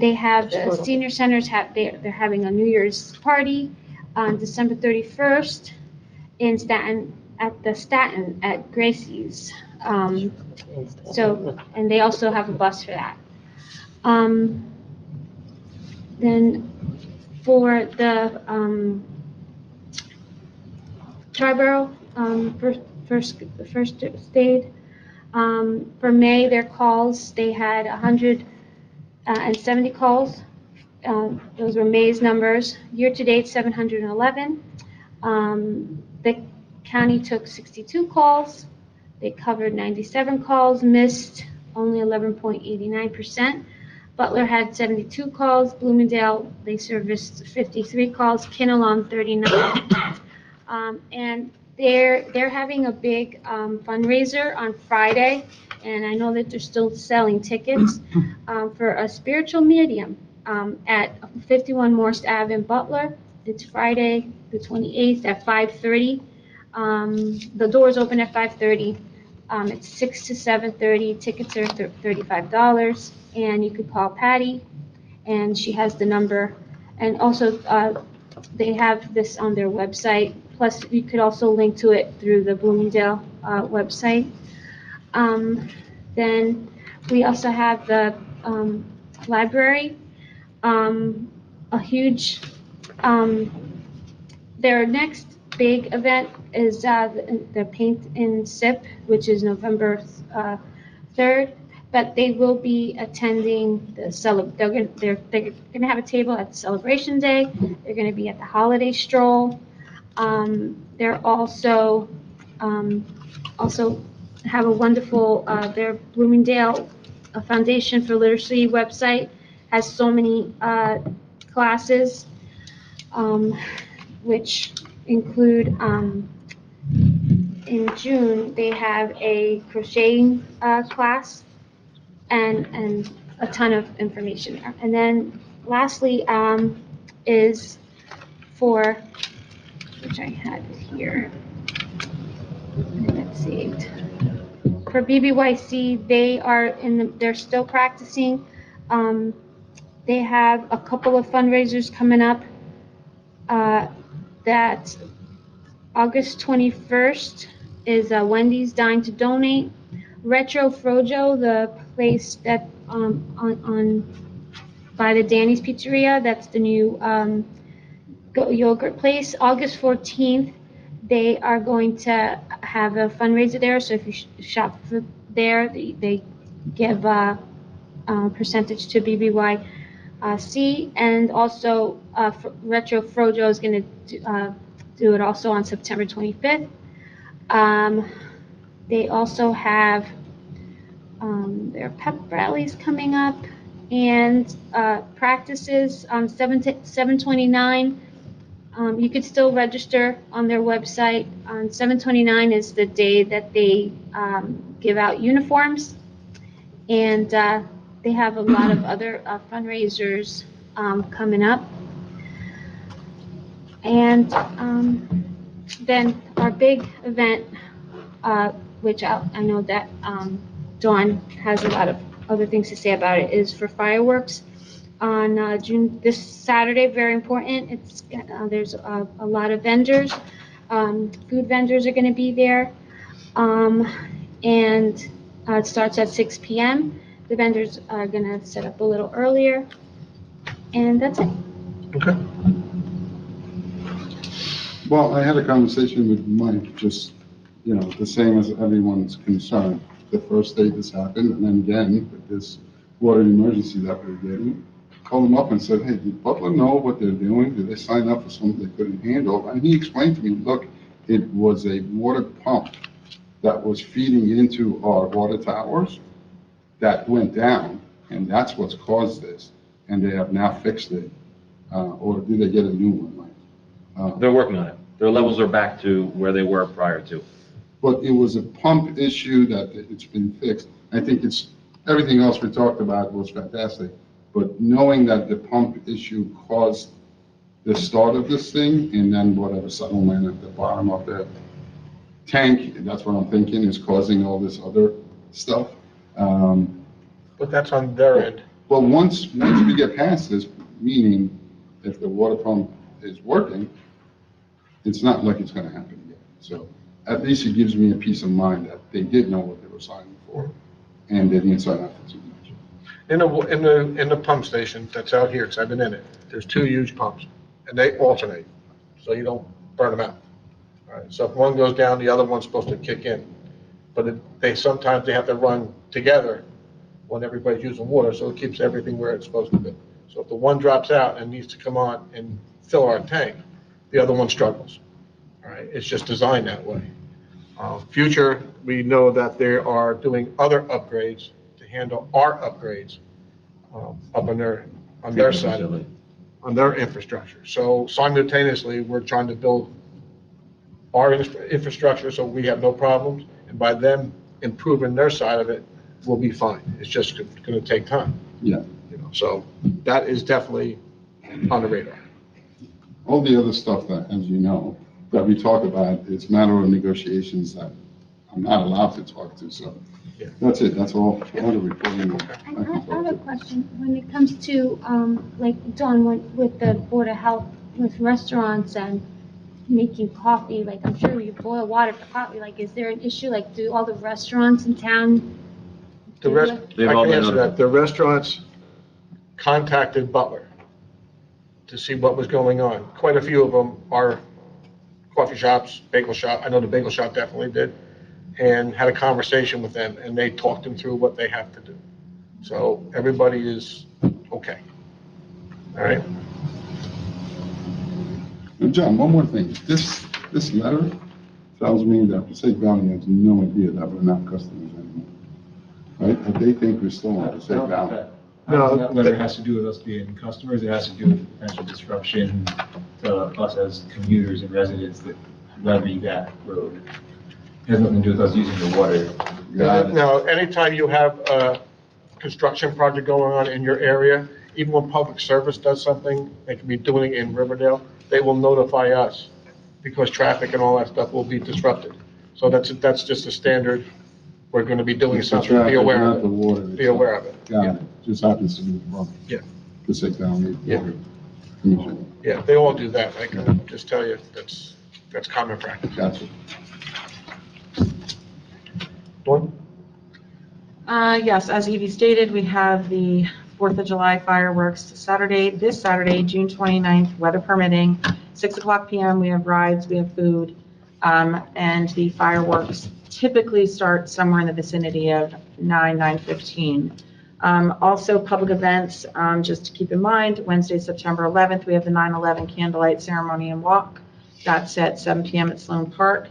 they have the senior centers they're having a New Year's party on December 31st in Staten at Gracie's. And they also have a bus for that. Then for the Triborough first aid, for May, their calls, they had 170 calls. Those were May's numbers. Year-to-date, 711. The county took 62 calls. They covered 97 calls, missed only 11.89%. Butler had 72 calls. Bloomingdale, they serviced 53 calls. Kinnelon, 39. And they're having a big fundraiser on Friday, and I know that they're still selling tickets for a spiritual medium at 51 Morse Ave in Butler. It's Friday, the 28th at 5:30. The doors open at 5:30. It's 6 to 7:30. Tickets are $35, and you could call Patty, and she has the number. And also, they have this on their website. Plus, you could also link to it through the Bloomingdale website. Then we also have the library. A huge, their next big event is the Paint and Sip, which is November 3rd. But they will be attending the they're going to have a table at the Celebration Day. They're going to be at the Holiday Stroll. They're also have a wonderful, their Bloomingdale Foundation for Literacy website has so many classes, which include, in June, they have a crocheting class and a ton of information there. And then lastly is for, which I had here, that's saved. For BBYC, they're still practicing. They have a couple of fundraisers coming up. That August 21st is Wendy's Dine to Donate. Retro Frojo, the place that on by the Danny's Pizzeria, that's the new yogurt place. August 14th, they are going to have a fundraiser there. So if you shop there, they give a percentage to BBYC, and also Retro Frojo is going to do it also on September 25th. They also have their pep rallies coming up and practices on 7/29. You could still register on their website. On 7/29 is the day that they give out uniforms, and they have a lot of other fundraisers coming up. And then our big event, which I know that Dawn has a lot of other things to say about it is for fireworks on this Saturday, very important. There's a lot of vendors. Food vendors are going to be there. And it starts at 6 p.m. The vendors are going to set up a little earlier. And that's it. Okay. Well, I had a conversation with Mike, just, the same as everyone's concerned. The first day this happened, and then again, with this water emergency that we're getting, called him up and said, hey, did Butler know what they're doing? Did they sign up for something they couldn't handle? And he explained to me, look, it was a water pump that was feeding into our water towers that went down, and that's what's caused this. And they have now fixed it. Or did they get a new one, Mike? They're working on it. Their levels are back to where they were prior to. But it was a pump issue that it's been fixed. I think everything else we talked about was fantastic. But knowing that the pump issue caused the start of this thing, and then whatever settlement at the bottom of the tank, that's what I'm thinking, is causing all this other stuff. But that's on their end. Well, once we get past this, meaning if the water pump is working, it's not like it's gonna happen again. So at least it gives me a peace of mind that they did know what they were signing for, and they didn't sign up for too much. In the pump station that's out here, because I've been in it, there's two huge pumps, and they alternate, so you don't burn them out. All right, so if one goes down, the other one's supposed to kick in. But sometimes they have to run together when everybody's using water, so it keeps everything where it's supposed to be. So if the one drops out and needs to come on and fill our tank, the other one struggles. All right, it's just designed that way. Future, we know that they are doing other upgrades to handle our upgrades up on their side of it, on their infrastructure. So simultaneously, we're trying to build our infrastructure so we have no problems, and by them improving their side of it, we'll be fine. It's just going to take time. Yeah. So that is definitely on the radar. All the other stuff that, as you know, that we talk about, it's a matter of negotiations that I'm not allowed to talk to, so Yeah. that's it, that's all the reporting. And I have a question. When it comes to, like Dawn, with the Board of Health, with restaurants and making coffee, like I'm sure you boil water for coffee, like is there an issue? Like do all the restaurants in town? The rest, I They've all can been answer that. notified. The restaurants contacted Butler to see what was going on. Quite a few of them are coffee shops, bagel shop. I know the bagel shop definitely did, and had a conversation with them, and they talked them through what they have to do. So everybody is okay. All right? And John, one more thing, this letter tells me that Passaic Valley has no idea that we're not customers anymore, right? That they think we're still on Passaic Valley. No, That letter has to do with us being customers, it has to do with potential disruption to us as commuters and residents that levy that road. It has nothing to do with us using the water. Now, anytime you have a construction project going on in your area, even when public service does something, they could be doing it in Riverdale, they will notify us because traffic and all that stuff will be disrupted. So that's just a standard. We're going to be doing It's the something, be traffic, aware not of the it. water. Be aware of it. Got it, just happens to be from Yeah. Passaic Valley Yeah. Water Commission. Yeah, they all do that. I can just tell you, that's common practice. Gotcha. Dawn? Yes, as Evie stated, we have the 4th of July fireworks this Saturday, June 29th, weather permitting, 6 o'clock PM. We have rides, we have food, and the fireworks typically start somewhere in the vicinity of 9:15. Also, public events, just to keep in mind, Wednesday, September 11th, we have the 9/11 candlelight ceremony and walk. That's at 7 PM at Sloan Park.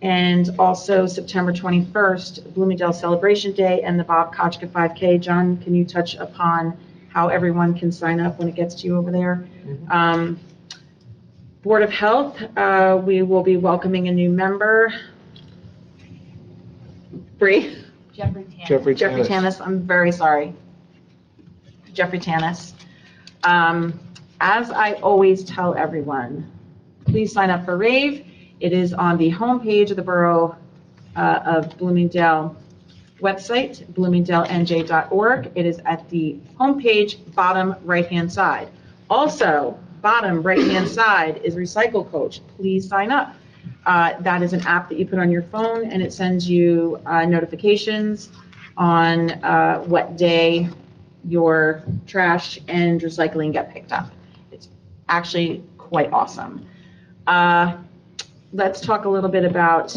And also September 21st, Bloomingdale Celebration Day and the Bob Kochka 5K. John, can you touch upon how everyone can sign up when it gets to you over there? Board of Health, we will be welcoming a new member. Bree? Jeffrey Tanis. Tanis, I'm very sorry. Jeffrey Tanis. As I always tell everyone, please sign up for RAVE. It is on the homepage of the Borough of Bloomingdale. website, bloomingdalenj.org. It is at the homepage, bottom right-hand side. Also, bottom right-hand side is Recycle Coach. Please sign up. That is an app that you put on your phone, and it sends you notifications on what day your trash and recycling get picked up. It's actually quite awesome. Let's talk a little bit about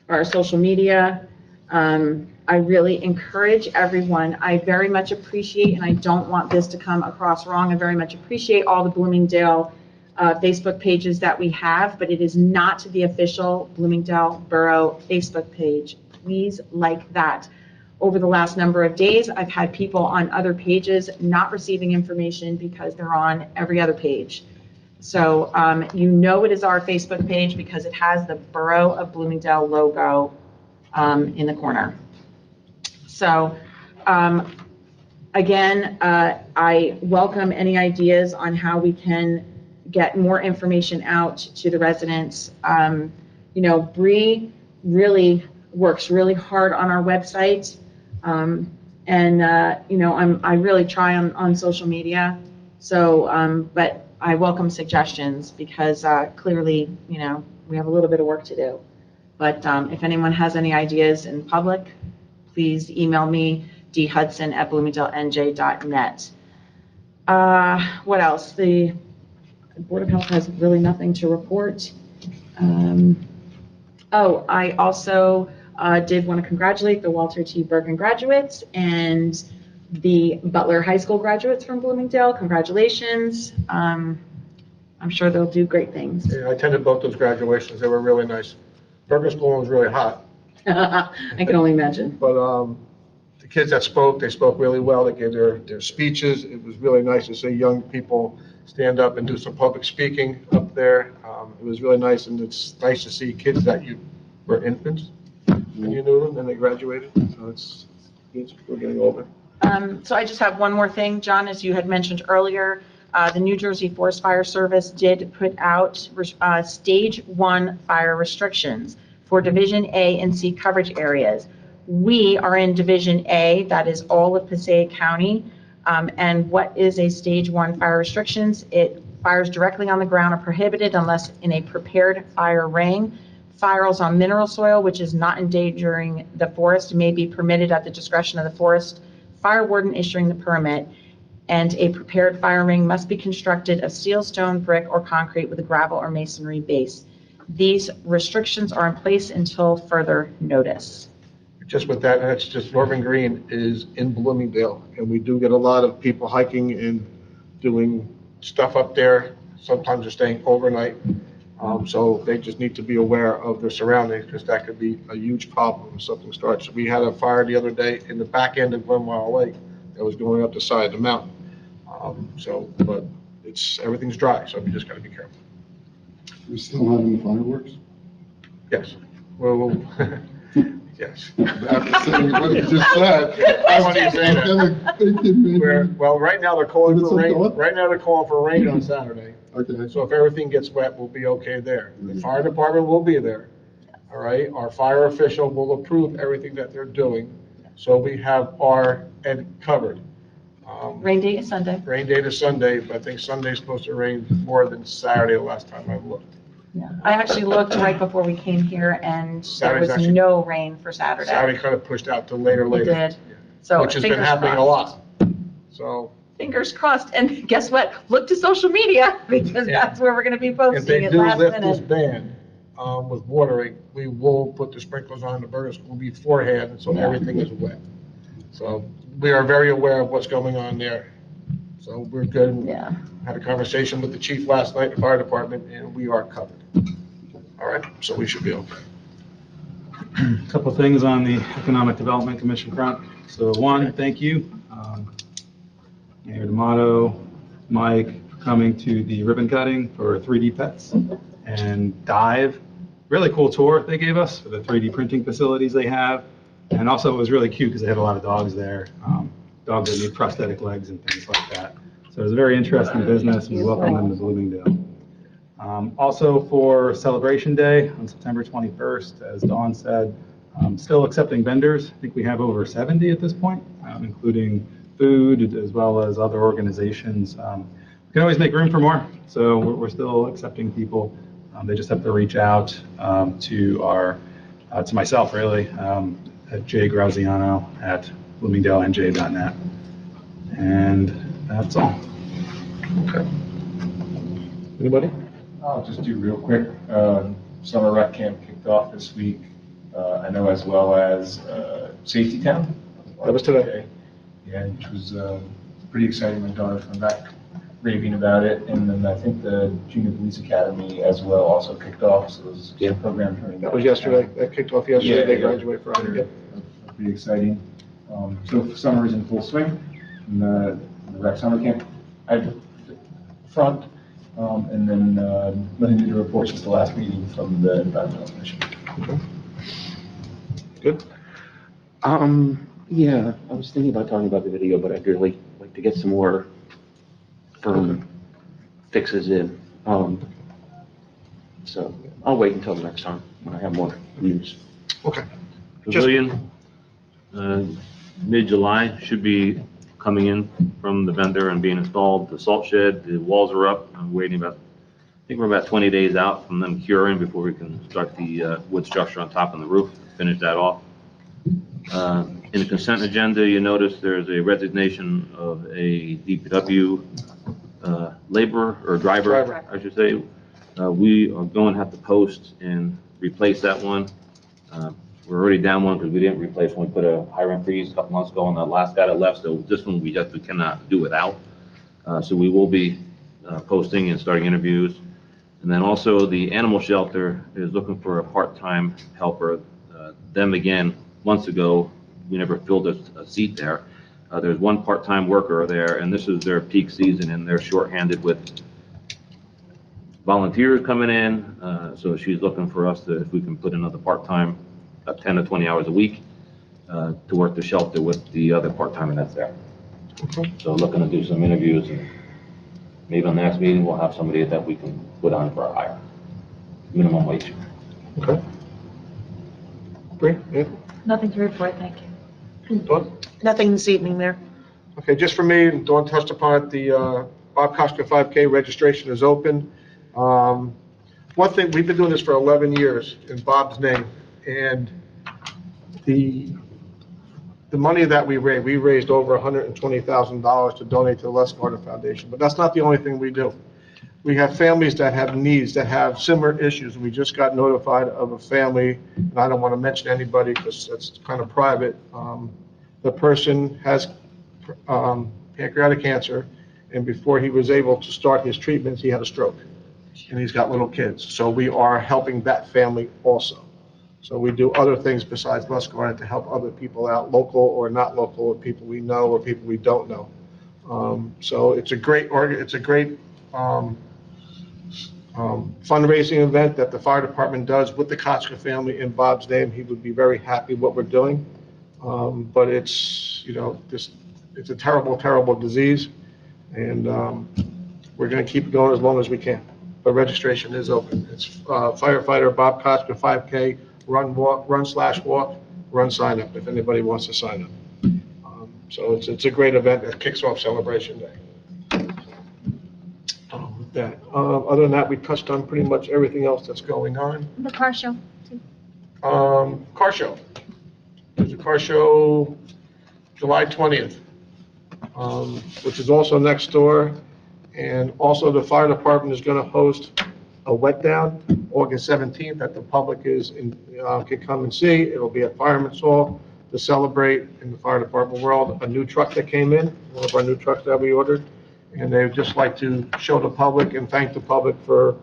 our social media. I really encourage everyone. I very much appreciate, and I don't want this to come across wrong, I very much appreciate all the Bloomingdale Facebook pages that we have, but it is not the official Bloomingdale Borough Facebook page. Please like that. Over the last number of days, I've had people on other pages not receiving information because they're on every other page. So you know it is our Facebook page because it has the Borough of Bloomingdale logo in the corner. So again, I welcome any ideas on how we can get more information out to the residents. You know, Bree really works really hard on our website. You know, I really try on social media. So, but I welcome suggestions because clearly, you know, we have a little bit of work to do. But if anyone has any ideas in public, please email me, dhudson@bloomingdalenj.net. What else? The Board of Health has really nothing to report. I also did want to congratulate the Walter T. Bergen graduates and the Butler High School graduates from Bloomingdale. Congratulations. I'm sure they'll do great things. Yeah, I attended both those graduations. They were really nice. Bergen School was really hot. I can only imagine. But the kids that spoke, they spoke really well. They gave their speeches. It was really nice to see young people stand up and do some public speaking up there. It was really nice, and it's nice to see kids that you were infants and you knew them, and they graduated. So it's we're getting older. So I just have one more thing, John, as you had mentioned earlier, the New Jersey Forest Fire Service did put out Stage 1 fire restrictions for Division A and C coverage areas. We are in Division A, that is all of Passaic County. And what is a Stage 1 fire restrictions? It fires directly on the ground are prohibited unless in a prepared fire ring. Fires on mineral soil, which is not endangering the forest, may be permitted at the discretion of the forest fire warden issuing the permit. And a prepared fire ring must be constructed of steel, stone, brick, or concrete with a gravel or masonry base. These restrictions are in place until further notice. Just with that, that's just Northern Green is in Bloomingdale, and we do get a lot of people hiking and doing stuff up there. Sometimes they're staying overnight. So they just need to be aware of their surroundings because that could be a huge problem if something starts. We had a fire the other day in the back end of Glen Mile Lake that was going up the side of the mountain. But everything's dry, so we just got to be careful. We're still having the fireworks? Yes. Well, yes. After saying what you just said, I want to say that. Well, right now they're calling for rain. Right now they're calling for rain on Saturday. Okay. So if everything gets wet, we'll be okay there. The fire department will be there. All right. Our fire official will approve everything that they're doing. So we have our end covered. Rain date is Sunday. Rain date is Sunday, but I think Sunday's supposed to rain more than Saturday the last time I looked. Yeah. I actually looked right before we came here and there Saturday's was actually- no rain for Saturday. Saturday kind of pushed out to later. It did. So Which has been fingers happening a crossed. lot. So. Fingers crossed. And guess what? Look to social media because Yeah. that's where we're going to be If posting they it do last lift this minute. ban with watering, we will put the sprinklers on the Bergen School beforehand, so Yeah. everything is wet. So we are very aware of what's going on there. So we're good. Yeah. Had a conversation with the chief last night, the fire department, and we are covered. All right, so we should be okay. A couple of things on the Economic Development Commission front. So one, thank you, Mayor D'Amato, Mike, for coming to the ribbon cutting for 3D Pets and Dive. Really cool tour they gave us for the 3D printing facilities they have. And also it was really cute because they had a lot of dogs there, dogs that need prosthetic legs and things like that. So it was a very interesting business and we welcome them to Bloomingdale. Also for Celebration Day on September 21st, as Dawn said, Still accepting vendors. I think we have over 70 at this point, including food as well as other organizations. We can always make room for more, so we're still accepting people. They just have to reach out to myself, really, at jgraziano@bloomingdalenj.net. And that's all. Okay. Anybody? I'll just do real quick. Summer rec camp kicked off this week. I know as well as Safety Town. That was today. Yeah, which was pretty exciting. My daughter came back raving about it. And then I think the Junior Police Academy as well also kicked off. So those programs. That was yesterday. That kicked off yesterday. They graduate Friday. Yep. Pretty exciting. So summer is in full swing. And the rec summer camp at the front. And then nothing to report since the last meeting from the Environmental Commission. Okay. Good. Yeah, I was thinking about talking about the video, but I'd really like to get some more firm fixes in. So I'll wait until next time when I have more news. Okay. Pavilion, mid-July, should be coming in from the vendor and being installed. The salt shed, the walls are up. I'm waiting I think we're about 20 days out from them curing before we can start the wood structure on top and the roof, finish that off. In the consent agenda, you notice there's a resignation of a DPW laborer or driver, I should say. We are going to have to post and replace that one. We're already down one because we didn't replace one. We put a hiring freeze a couple months ago on the last guy that left, so this one we cannot do without. So we will be posting and starting interviews. And then also the animal shelter is looking for a part-time helper. Them again, months ago, we never filled a seat there. There's one part-time worker there, and this is their peak season, and they're shorthanded with volunteers coming in. So she's looking for us if we can put another part-time, 10 to 20 hours a week, to work the shelter with the other part-timer that's there. Okay. So looking to do some interviews, and maybe on the next meeting, we'll have somebody that we can put on for a hire, minimum wage. Okay. Bree, anything? Nothing to report, thank you. Dawn? Nothing this evening there. Okay, just for me, Dawn touched upon it, the Bob Koska 5K registration is open. One thing, we've been doing this for 11 years in Bob's name, and the money that we raised over $120,000 to donate to the Les Carter Foundation, but that's not the only thing we do. We have families that have needs, that have similar issues. We just got notified of a family, and I don't want to mention anybody because that's kind of private. The person has pancreatic cancer, and before he was able to start his treatments, he had a stroke, and he's got little kids. So we are helping that family also. So we do other things besides Les Carter to help other people out, local or not local, or people we know or people we don't know. So it's a great fundraising event that the fire department does with the Kotzker family in Bob's name. He would be very happy what we're doing. But it's, it's a terrible, terrible disease, and we're going to keep it going as long as we can. But registration is open. It's firefighter Bob Kotzker 5K, run/walk, run sign up if anybody wants to sign up. So it's a great event that kicks off Celebration Day. With that, other than that, we touched on pretty much everything else that's going on. The car show, too. Car show. There's a car show July 20th, which is also next door. And also the fire department is going to host a wet down August 17th that the public can come and see. It'll be at Fireman's Hall to celebrate in the fire department world a new truck that came in, one of our new trucks that we ordered. And they would just like to show the public and thank the public for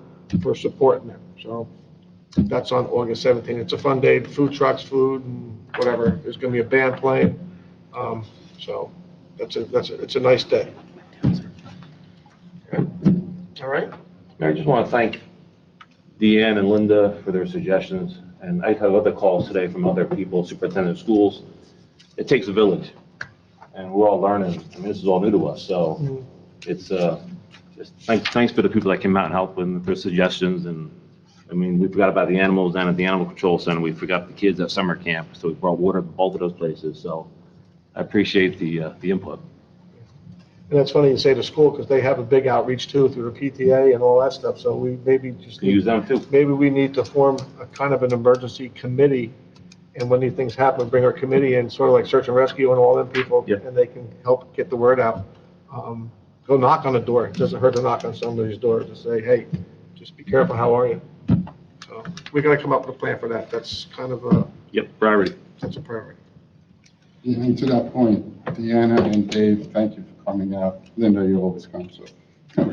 supporting them. So that's on August 17th. It's a fun day, food trucks, food, and whatever. There's going to be a band playing. So it's a nice day. Okay. All right. I just want to thank Deanne and Linda for their suggestions, and I have other calls today from other people, superintendent of schools. It takes a village, and we're all learning. I mean, this is all new to us, so it's just thanks for the people that came out and helped with their suggestions, and I mean, we forgot about the animals down at the Animal Control Center. We forgot the kids at summer camp, so we brought water to both of those places. So I appreciate the input. And it's funny you say the school, because they have a big outreach too through the PTA and all that stuff, so we maybe just Can use them too. maybe we need to form a kind of an emergency committee, and when these things happen, bring our committee in, sort of like search and rescue and all them people, Yep. and they can help get the word out. Go knock on the door, it doesn't hurt to knock on somebody's door to say, hey, just be careful, how are you? So, we gotta come up with a plan for that, that's kind of a, Yep, priority. that's a priority. And to that point, Deanna and Dave, thank you for coming out. Linda, you always come, so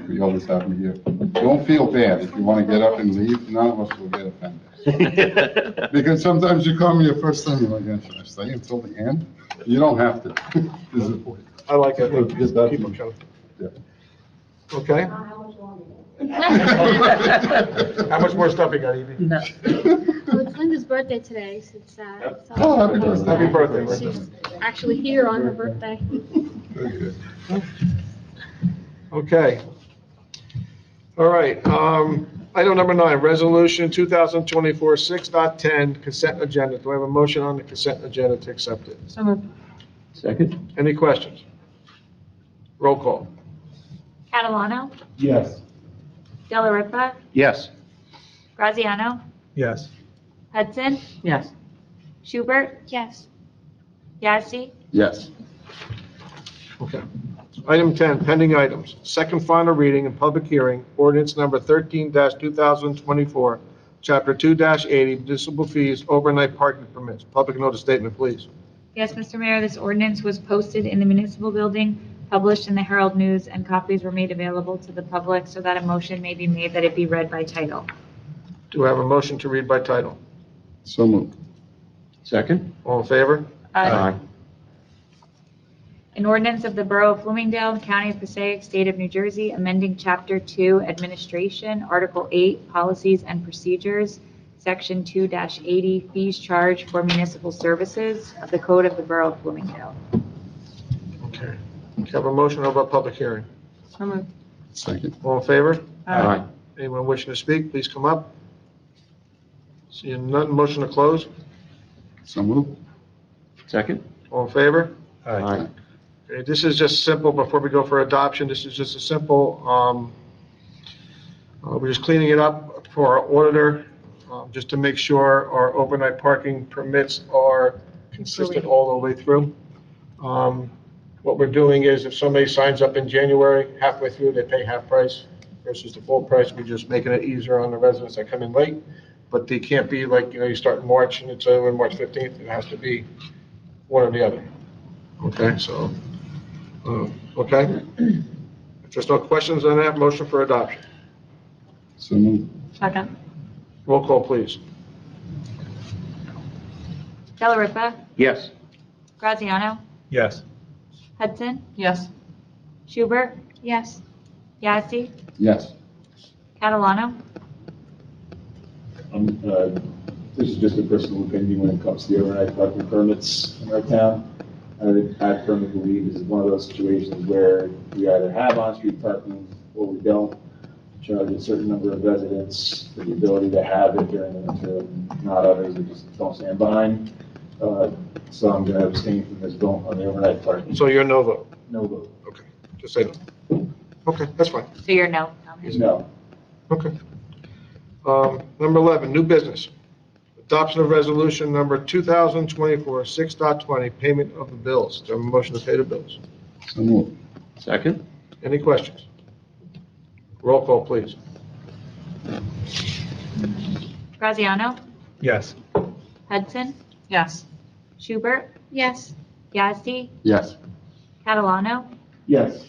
you always have me here. Don't feel bad. If you want to get up and leave, none of us will get offended. Because sometimes you call me the first time, you're like, "Yeah, should I stay until the end?" You don't have to. This is- I like it, Look, just that- people come. Yeah. Okay? How much more stuff you got, Evie? Oh, it's Linda's birthday today, so it's, Oh, happy birthday. Happy birthday, Linda. she's actually here on her birthday. Very good. Okay. All right, item number 9, resolution 2024 6.10, consent agenda. Do I have a motion on the consent agenda to accept it? So moved. Second? Any questions? Roll call. Catalano, Yes. Delariva, Yes. Graziano, Yes. Hudson, Yes. Schubert, Yes. Yazdi, Yes. Okay. Item 10, pending items. Second final reading and public hearing, ordinance number 13-2024, Chapter 2-80, municipal fees, overnight parking permits. Public notice statement, please. Yes, Mr. Mayor, this ordinance was posted in the municipal building, published in the Herald News, and copies were made available to the public so that a motion may be made that it be read by title. Do I have a motion to read by title? So moved. Second? All in favor? Aye. An ordinance of the Borough of Bloomingdale, County of Passaic, State of New Jersey, amending Chapter 2 Administration, Article 8 Policies and Procedures, Section 2-80 Fees Charged for Municipal Services of the Code of the Borough of Bloomingdale. Okay. Do you have a motion over a public hearing? So moved. Second. All in favor? Aye. Anyone wishing to speak, please come up. Seeing none, motion to close. So moved. Second? All in favor? Aye. Okay, this is just simple, before we go for adoption, this is just a simple, we're just cleaning it up for our auditor, just to make sure our overnight parking permits are consistent all the way through. What we're doing is if somebody signs up in January, halfway through, they pay half price versus the full price. We're just making it easier on the residents that come in late. But they can't be like, you start in March and it's over on March 15th. It has to be one or the other. Okay, so, okay. If there's no questions on that, motion for adoption. So moved. Second. Roll call, please. Delariva, Yes. Graziano, Yes. Hudson, Yes. Schubert, Yes. Yazdi, Yes. Catalano, This is just a personal opinion when it comes to the overnight parking permits in our town. I firmly believe this is one of those situations where we either have on-street parking or we don't. Charge a certain number of residents for the ability to have it during the winter, not others that just don't stand behind. So I'm going to abstain from this vote on the overnight parking. So you're no vote. No vote. Okay, just say no. Okay, that's fine. so you're no. No. Okay. Number 11, new business. Adoption of resolution number 2024 6.20, payment of the bills. Do I have a motion to pay the bills? So moved. Second? Any questions? Roll call, please. Graziano, Yes. Hudson, Yes. Schubert, Yes. Yazdi, Yes. Catalano, Yes.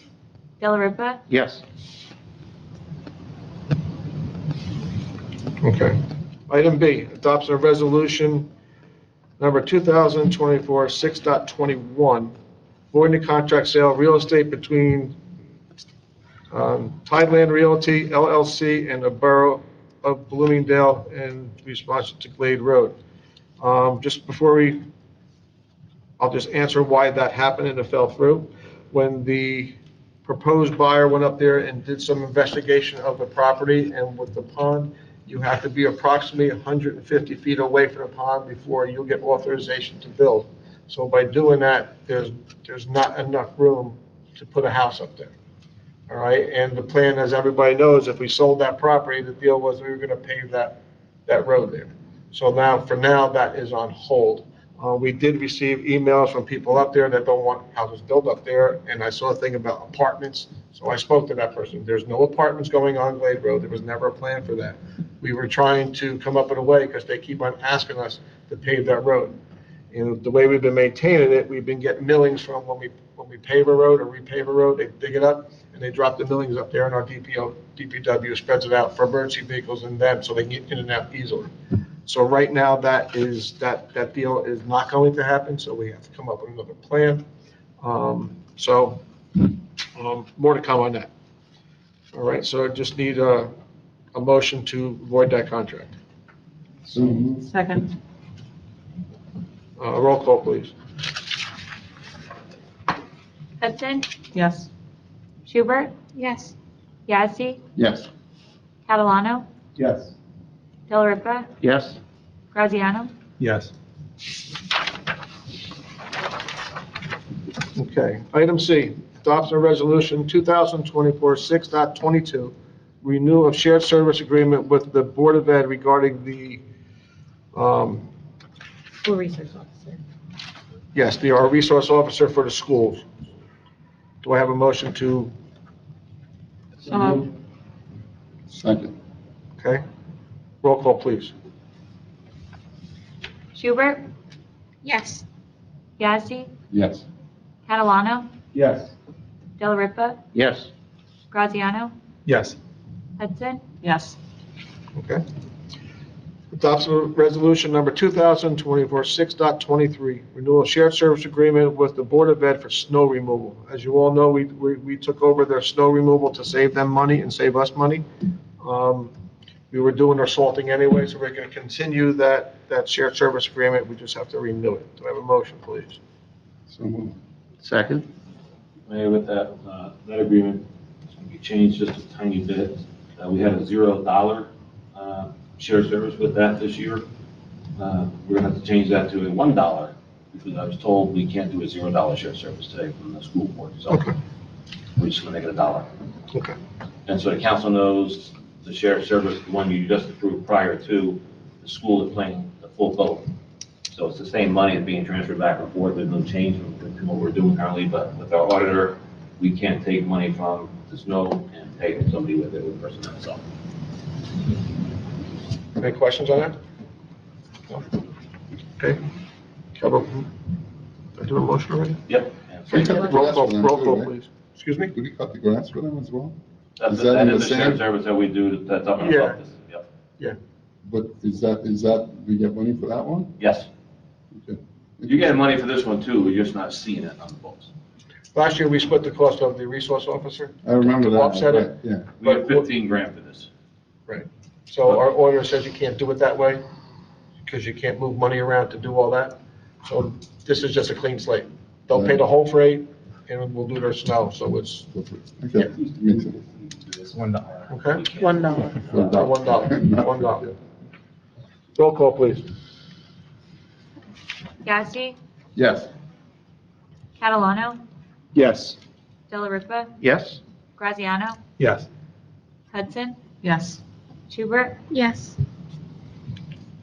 Delariva, Yes. Okay. Item B, adoption of resolution number 2024 6.21, voiding the contract sale of real estate between Tideland Realty LLC and the Borough of Bloomingdale in response to Glade Road. Just before I'll just answer why that happened and it fell through. When the proposed buyer went up there and did some investigation of the property and with the pond, you have to be approximately 150 feet away from the pond before you'll get authorization to build. So by doing that, there's not enough room to put a house up there. All right, and the plan, as everybody knows, if we sold that property, the deal was we were gonna pave that road there. So now, for now, that is on hold. We did receive emails from people up there that don't want houses built up there, and I saw a thing about apartments. So I spoke to that person. There's no apartments going on Glade Road. There was never a plan for that. We were trying to come up with a way, because they keep on asking us to pave that road. And the way we've been maintaining it, we've been getting millings from when we pave a road or repave a road, they dig it up and they drop the millings up there, and our DPW spreads it out for emergency vehicles and them, so they can get in and out easily. So right now, that deal is not going to happen, so we have to come up with another plan. More to come on that. All right, so I just need a motion to void that contract. So moved. Second. Roll call, please. Hudson, Yes. Schubert, Yes. Yazdi, Yes. Catalano, Yes. Delariva, Yes? Graziano. Yes. Okay, item C, adoption of resolution 2024 6.22, renewal of shared service agreement with the Board of Ed regarding the, School resource officer. yes, our resource officer for the schools. Do I have a motion to, Second. okay? Roll call, please. Schubert, Yes. Yazdi, Yes. Catalano, Yes. Delariva, Yes. Graziano, Yes. Hudson, Yes. Okay. Adoption of resolution number 2024 6.23, renewal of shared service agreement with the Board of Ed for snow removal. As you all know, we took over their snow removal to save them money and save us money. We were doing our salting anyway, so we're going to continue that shared service agreement. We just have to renew it. Do I have a motion, please? So moved. Second? Mayor, with that agreement, it's going to be changed just a tiny bit. We had a $0 shared service with that this year. We're going to have to change that to a $1, because I was told we can't do a $0 shared service today from the school board, so Okay. we're just going to make it $1. Okay. And so the council knows the shared service, the one you just approved prior to, the school is playing the full boat. So it's the same money that's being transferred back and forth, there's no change from what we're doing currently, but with our auditor, we can't take money from the snow and pay somebody with it, with personnel, so. Any questions on that? No? Okay. Did I do a motion already? Yep. We cut the Roll grass call, for them roll too, call, right? please. Excuse me? Did we cut the grass for them as well? That's, Is that that in is the the shared same- service that we do, that's up and Yeah. above this, yep. But is that, we get money for that one? Yes, Okay. you get money for this one too, we're just not seeing it on the books. Last year, we split the cost of the resource officer. I remember To that. offset it. right, Yeah. We have 15 grand for this. So our auditor says you can't do it that way, because you can't move money around to do all that. So this is just a clean slate. They'll pay the whole freight, and we'll do their snow, so it's, Okay, makes sense. It's $1. okay? $1. $1. Roll call, please. Yazdi, Yes. Catalano, Yes. Delariva, Yes? Graziano, Yes. Hudson, Yes. Schubert, Yes.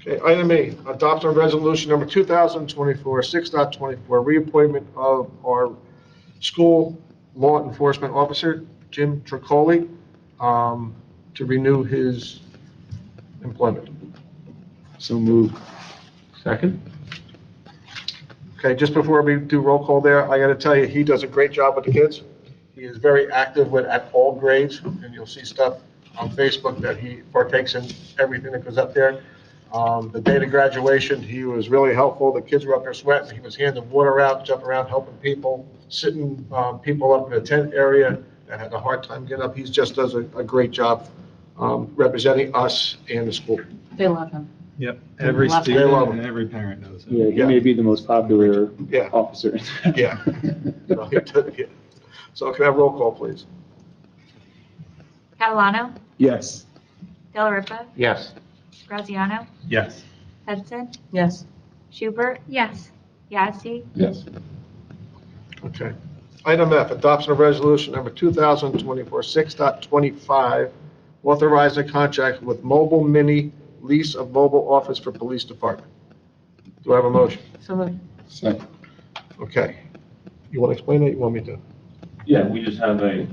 Okay, item E, adoption of resolution number 2024 6.24, reappointment of our school law enforcement officer, Jim Tricoli, to renew his employment. So moved. Second? Okay, just before we do roll call there, I gotta tell you, he does a great job with the kids. He is very active at all grades, and you'll see stuff on Facebook that he partakes in everything that goes up there. The day of graduation, he was really helpful. The kids were up there sweating. He was handing water out, jumping around, helping people, sitting people up in the tent area that had a hard time getting up. He just does a great job representing us and the school. They love him. Yep. Every Love it. They love student him. and every parent knows him. Yeah, he may be the most popular Yeah. officer. Yeah. No, he did, yeah. So can I have roll call, please? Catalano, Yes. Delariva, Yes. Graziano, Yes. Hudson, Yes. Schubert, Yes. Yazdi, Yes. Okay. Item F, adoption of resolution number 2024 6.25, authorize a contract with Mobile Mini lease of mobile office for police department. Do I have a motion? So moved. Second. Okay. You want to explain it? You want me to? Yeah, we just have a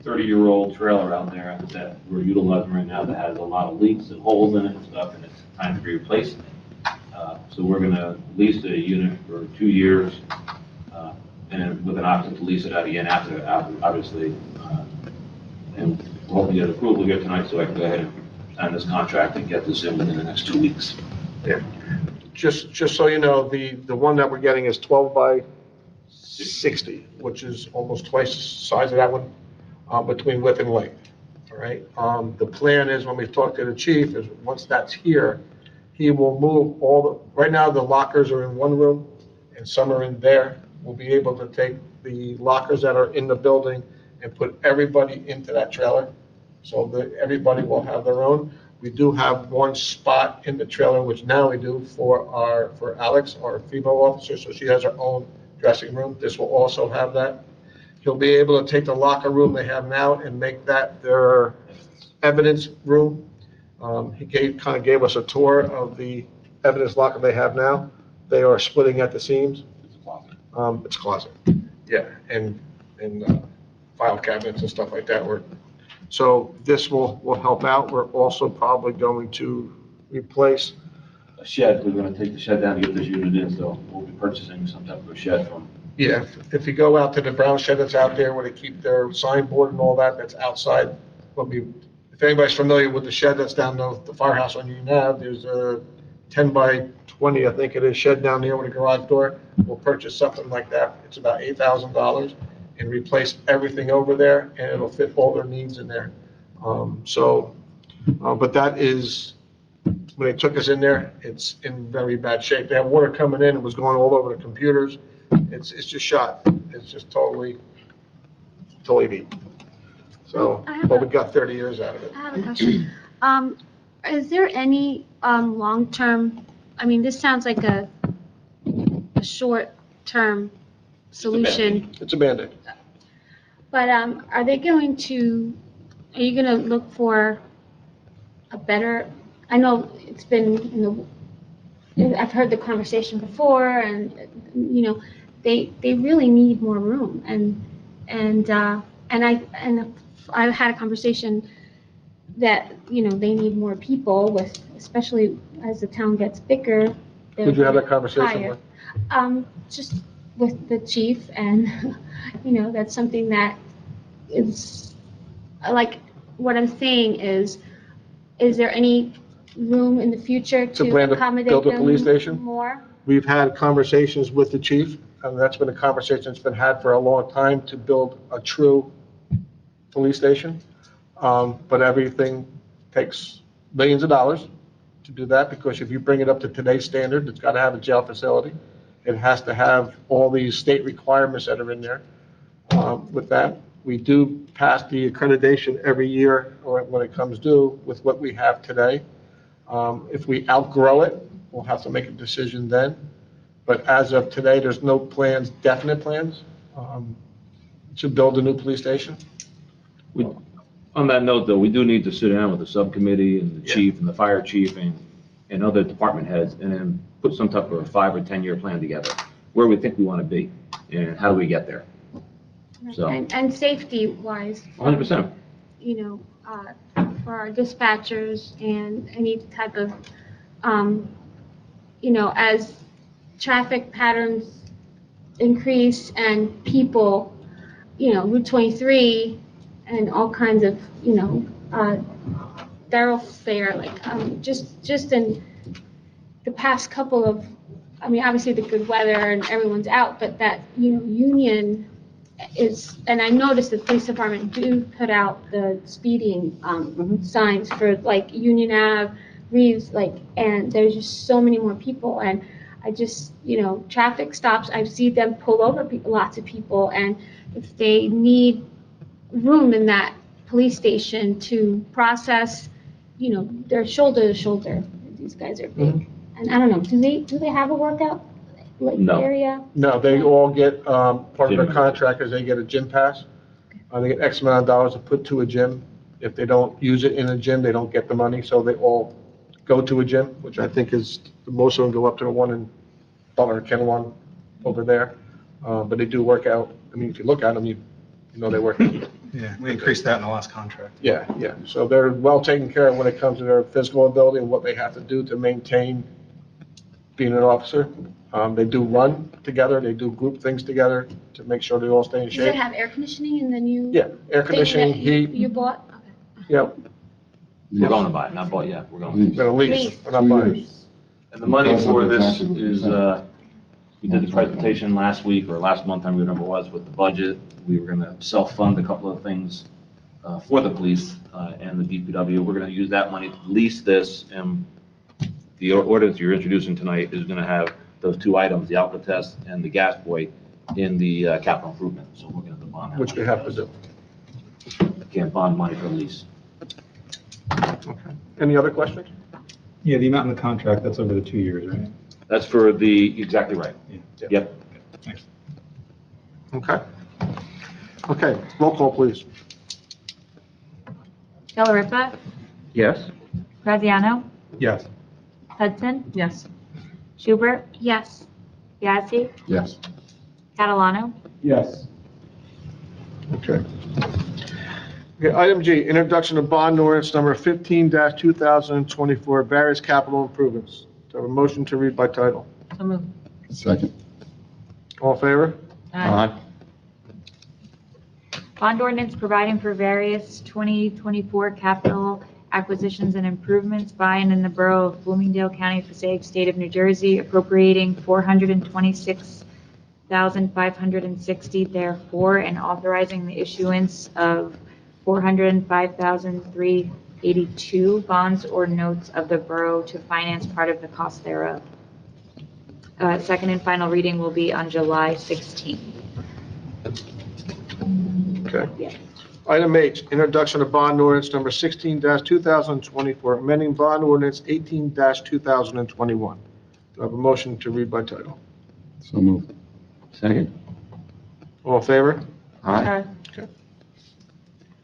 30-year-old trailer out there that we're utilizing right now that has a lot of leaks and holes in it and stuff, and it's time to be replaced. So we're gonna lease the unit for 2 years, and with an option to lease it out again after, obviously. And we're hoping to get approval here tonight, so I can go ahead and sign this contract and get this in within the next 2 weeks. Yeah. Just so you know, the one that we're getting is 12 by 60, which is almost twice the size of that one, between width and length. All right? The plan is, when we talk to the chief, is once that's here, he will move right now the lockers are in one room and some are in there. We'll be able to take the lockers that are in the building and put everybody into that trailer, so that everybody will have their own. We do have one spot in the trailer, which now we do for Alex, our female officer, so she has her own dressing room. This will also have that. He'll be able to take the locker room they have now and make that their evidence room. He kind of gave us a tour of the evidence locker they have now. They are splitting at the seams. It's a closet. Yeah, and file cabinets and stuff like that. So this will help out. We're also probably going to replace. A shed, we're gonna take the shed down to get this unit in, so we'll be purchasing some type of a shed from. Yeah, if you go out to the brown shed that's out there where they keep their signboard and all that, that's outside. If anybody's familiar with the shed that's down the firehouse on Union Ave, there's a 10 by 20, I think it is, shed down there with a garage door. We'll purchase something like that. It's about $8,000 and replace everything over there, and it'll fit all their needs in there. But that is, when they took us in there, it's in very bad shape. They had water coming in, it was going all over the computers. It's just shot. It's just totally beat. So, but we got 30 years out of it. I have a question. Is there any long-term, I mean, this sounds like a short-term solution, It's a Band-Aid. but are you going to look for a better, I know it's been, I've heard the conversation before, and, they really need more room, and I've had a conversation that, they need more people with, especially as the town gets bigger. Who'd you have that conversation with? Just with the chief, and, that's something that is, like, what I'm saying is there any room in the future to accommodate build a police them station? more? We've had conversations with the chief, and that's been a conversation that's been had for a long time, to build a true police station. But everything takes millions of dollars to do that, because if you bring it up to today's standard, it's got to have a jail facility. It has to have all these state requirements that are in there. With that, we do pass the accreditation every year, or when it comes due, with what we have today. If we outgrow it, we'll have to make a decision then. But as of today, there's no plans, definite plans, to build a new police station. On that note, though, we do need to sit down with the subcommittee and the Yeah. chief and the fire chief and other department heads, and then put some type of a 5 or 10-year plan together, where we think we want to be, and how do we get there? So, And safety-wise. 100%. For our dispatchers and any type of, as traffic patterns increase and people, Route 23 and all kinds of, thoroughfare, like, just in the past couple of, obviously the good weather and everyone's out, but that, Union is, and I noticed the police department do put out the speeding signs for, like, Union Ave, Reeves, like, and there's just so many more people, and I just, traffic stops, I've seen them pull over lots of people, and if they need room in that police station to process you know, they're shoulder to shoulder. These guys are big. And I don't know, do they have a workout like No. area? No, they all get, part of their Gym. contract is they get a gym pass. They get X amount of dollars to put to a gym. If they don't use it in a gym, they don't get the money, so they all go to a gym, which I think is, most of them go up to the one in Butler, Ken one over there. But they do work out. I mean, if you look at them, you know they work. Yeah, we increased that in the last contract. Yeah, yeah. So they're well taken care of when it comes to their physical ability and what they have to do to maintain being an officer. They do run together, they do group things together to make sure they all stay in Does it shape. have air conditioning in the new? Yeah, air thing conditioning, that you- heat, You bought? yeah, We're going to buy it, not bought yet, we're going. but at least, we're not buying. And the money for this is, we did the presentation last week or last month, I don't remember what it was, with the budget. We were gonna self-fund a couple of things for the police and the DPW. We're gonna use that money to lease this, and the ordinance you're introducing tonight is gonna have those two items, the alpha test and the gas boy, in the capital improvement. So we're gonna bond that. Which we have to do. Can't bond money for lease. Okay. Any other questions? Yeah, the amount in the contract, that's over the 2 years, right? That's for the, exactly right. Yeah. Yep. Thanks. Okay. Okay, roll call, please. Delariva, Yes? Graziano, Yes. Hudson, Yes. Schubert, Yes. Yazdi, Yes. Catalano, Yes. Okay. Okay, item G, introduction of bond ordinance number 15-2024, various capital improvements. Do I have a motion to read by title? So moved. Second. All in favor? Aye. bond ordinance providing for various 2024 capital acquisitions and improvements by and in the Borough of Bloomingdale, County of Passaic, State of New Jersey, appropriating $426,560 therefore, and authorizing the issuance of $405,382 bonds or notes of the borough to finance part of the cost thereof. Second and final reading will be on July 16th. Okay. Yeah. Item H, introduction of bond ordinance number 16-2024, amending bond ordinance 18-2021. Do I have a motion to read by title? So moved. Second? All in favor? Aye.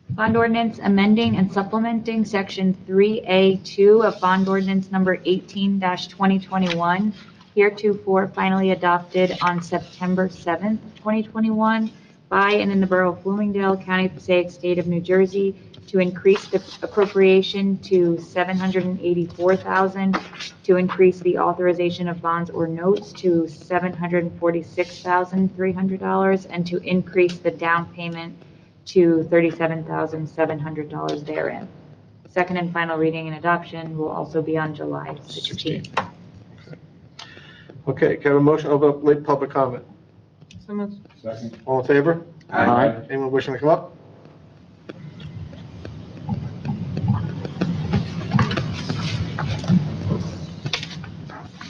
Bond ordinance amending and supplementing section 3A2 of bond ordinance number 18-2021, heretofore finally adopted on September 7th, 2021, by and in the Borough of Bloomingdale, County of Passaic, State of New Jersey, to increase the appropriation to $784,000, to increase the authorization of bonds or notes to $746,300, and to increase the down payment to $37,700 therein. Second and final reading and adoption will also be on July 16th. Okay, can I have a motion to open up late public comment? So moved. Second. All in favor? Aye. Anyone wishing to come up?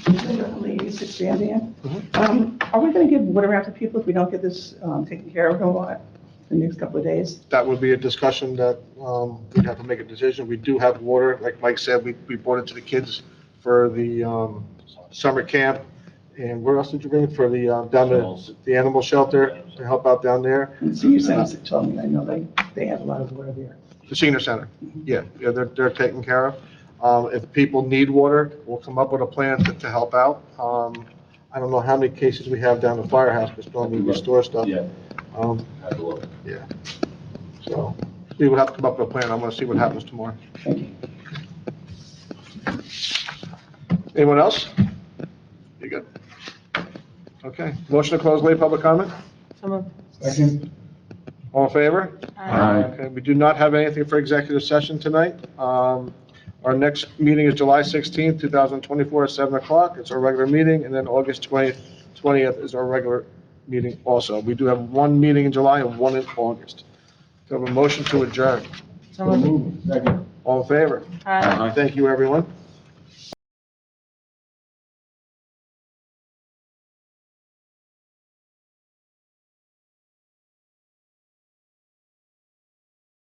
Ladies, it's Vivian. Are we going to give water out to people if we don't get this taken care of in the next couple of days? That would be a discussion that we'd have to make a decision. We do have water, like Mike said, we brought it to the kids for the summer camp. And where else did you bring it? For the, down the animal shelter, to help out down there. And the senior centers told me, I know they have a lot of water there. The senior center, yeah, they're taken care of. If people need water, we'll come up with a plan to help out. I don't know how many cases we have down the firehouse, because normally we store stuff. Yeah. Have to look. Yeah. So, we would have to come up with a plan. I'm gonna see what happens tomorrow. Thank you. Anyone else? You good? Okay, motion to close late public comment? So moved. Second. All in favor? Aye. Okay, we do not have anything for executive session tonight. Our next meeting is July 16th, 2024 at 7 o'clock. It's our regular meeting, and then August 20th is our regular meeting also. We do have one meeting in July and one in August. Do I have a motion to adjourn? So moved. Second. All in favor? Aye. Thank you, everyone.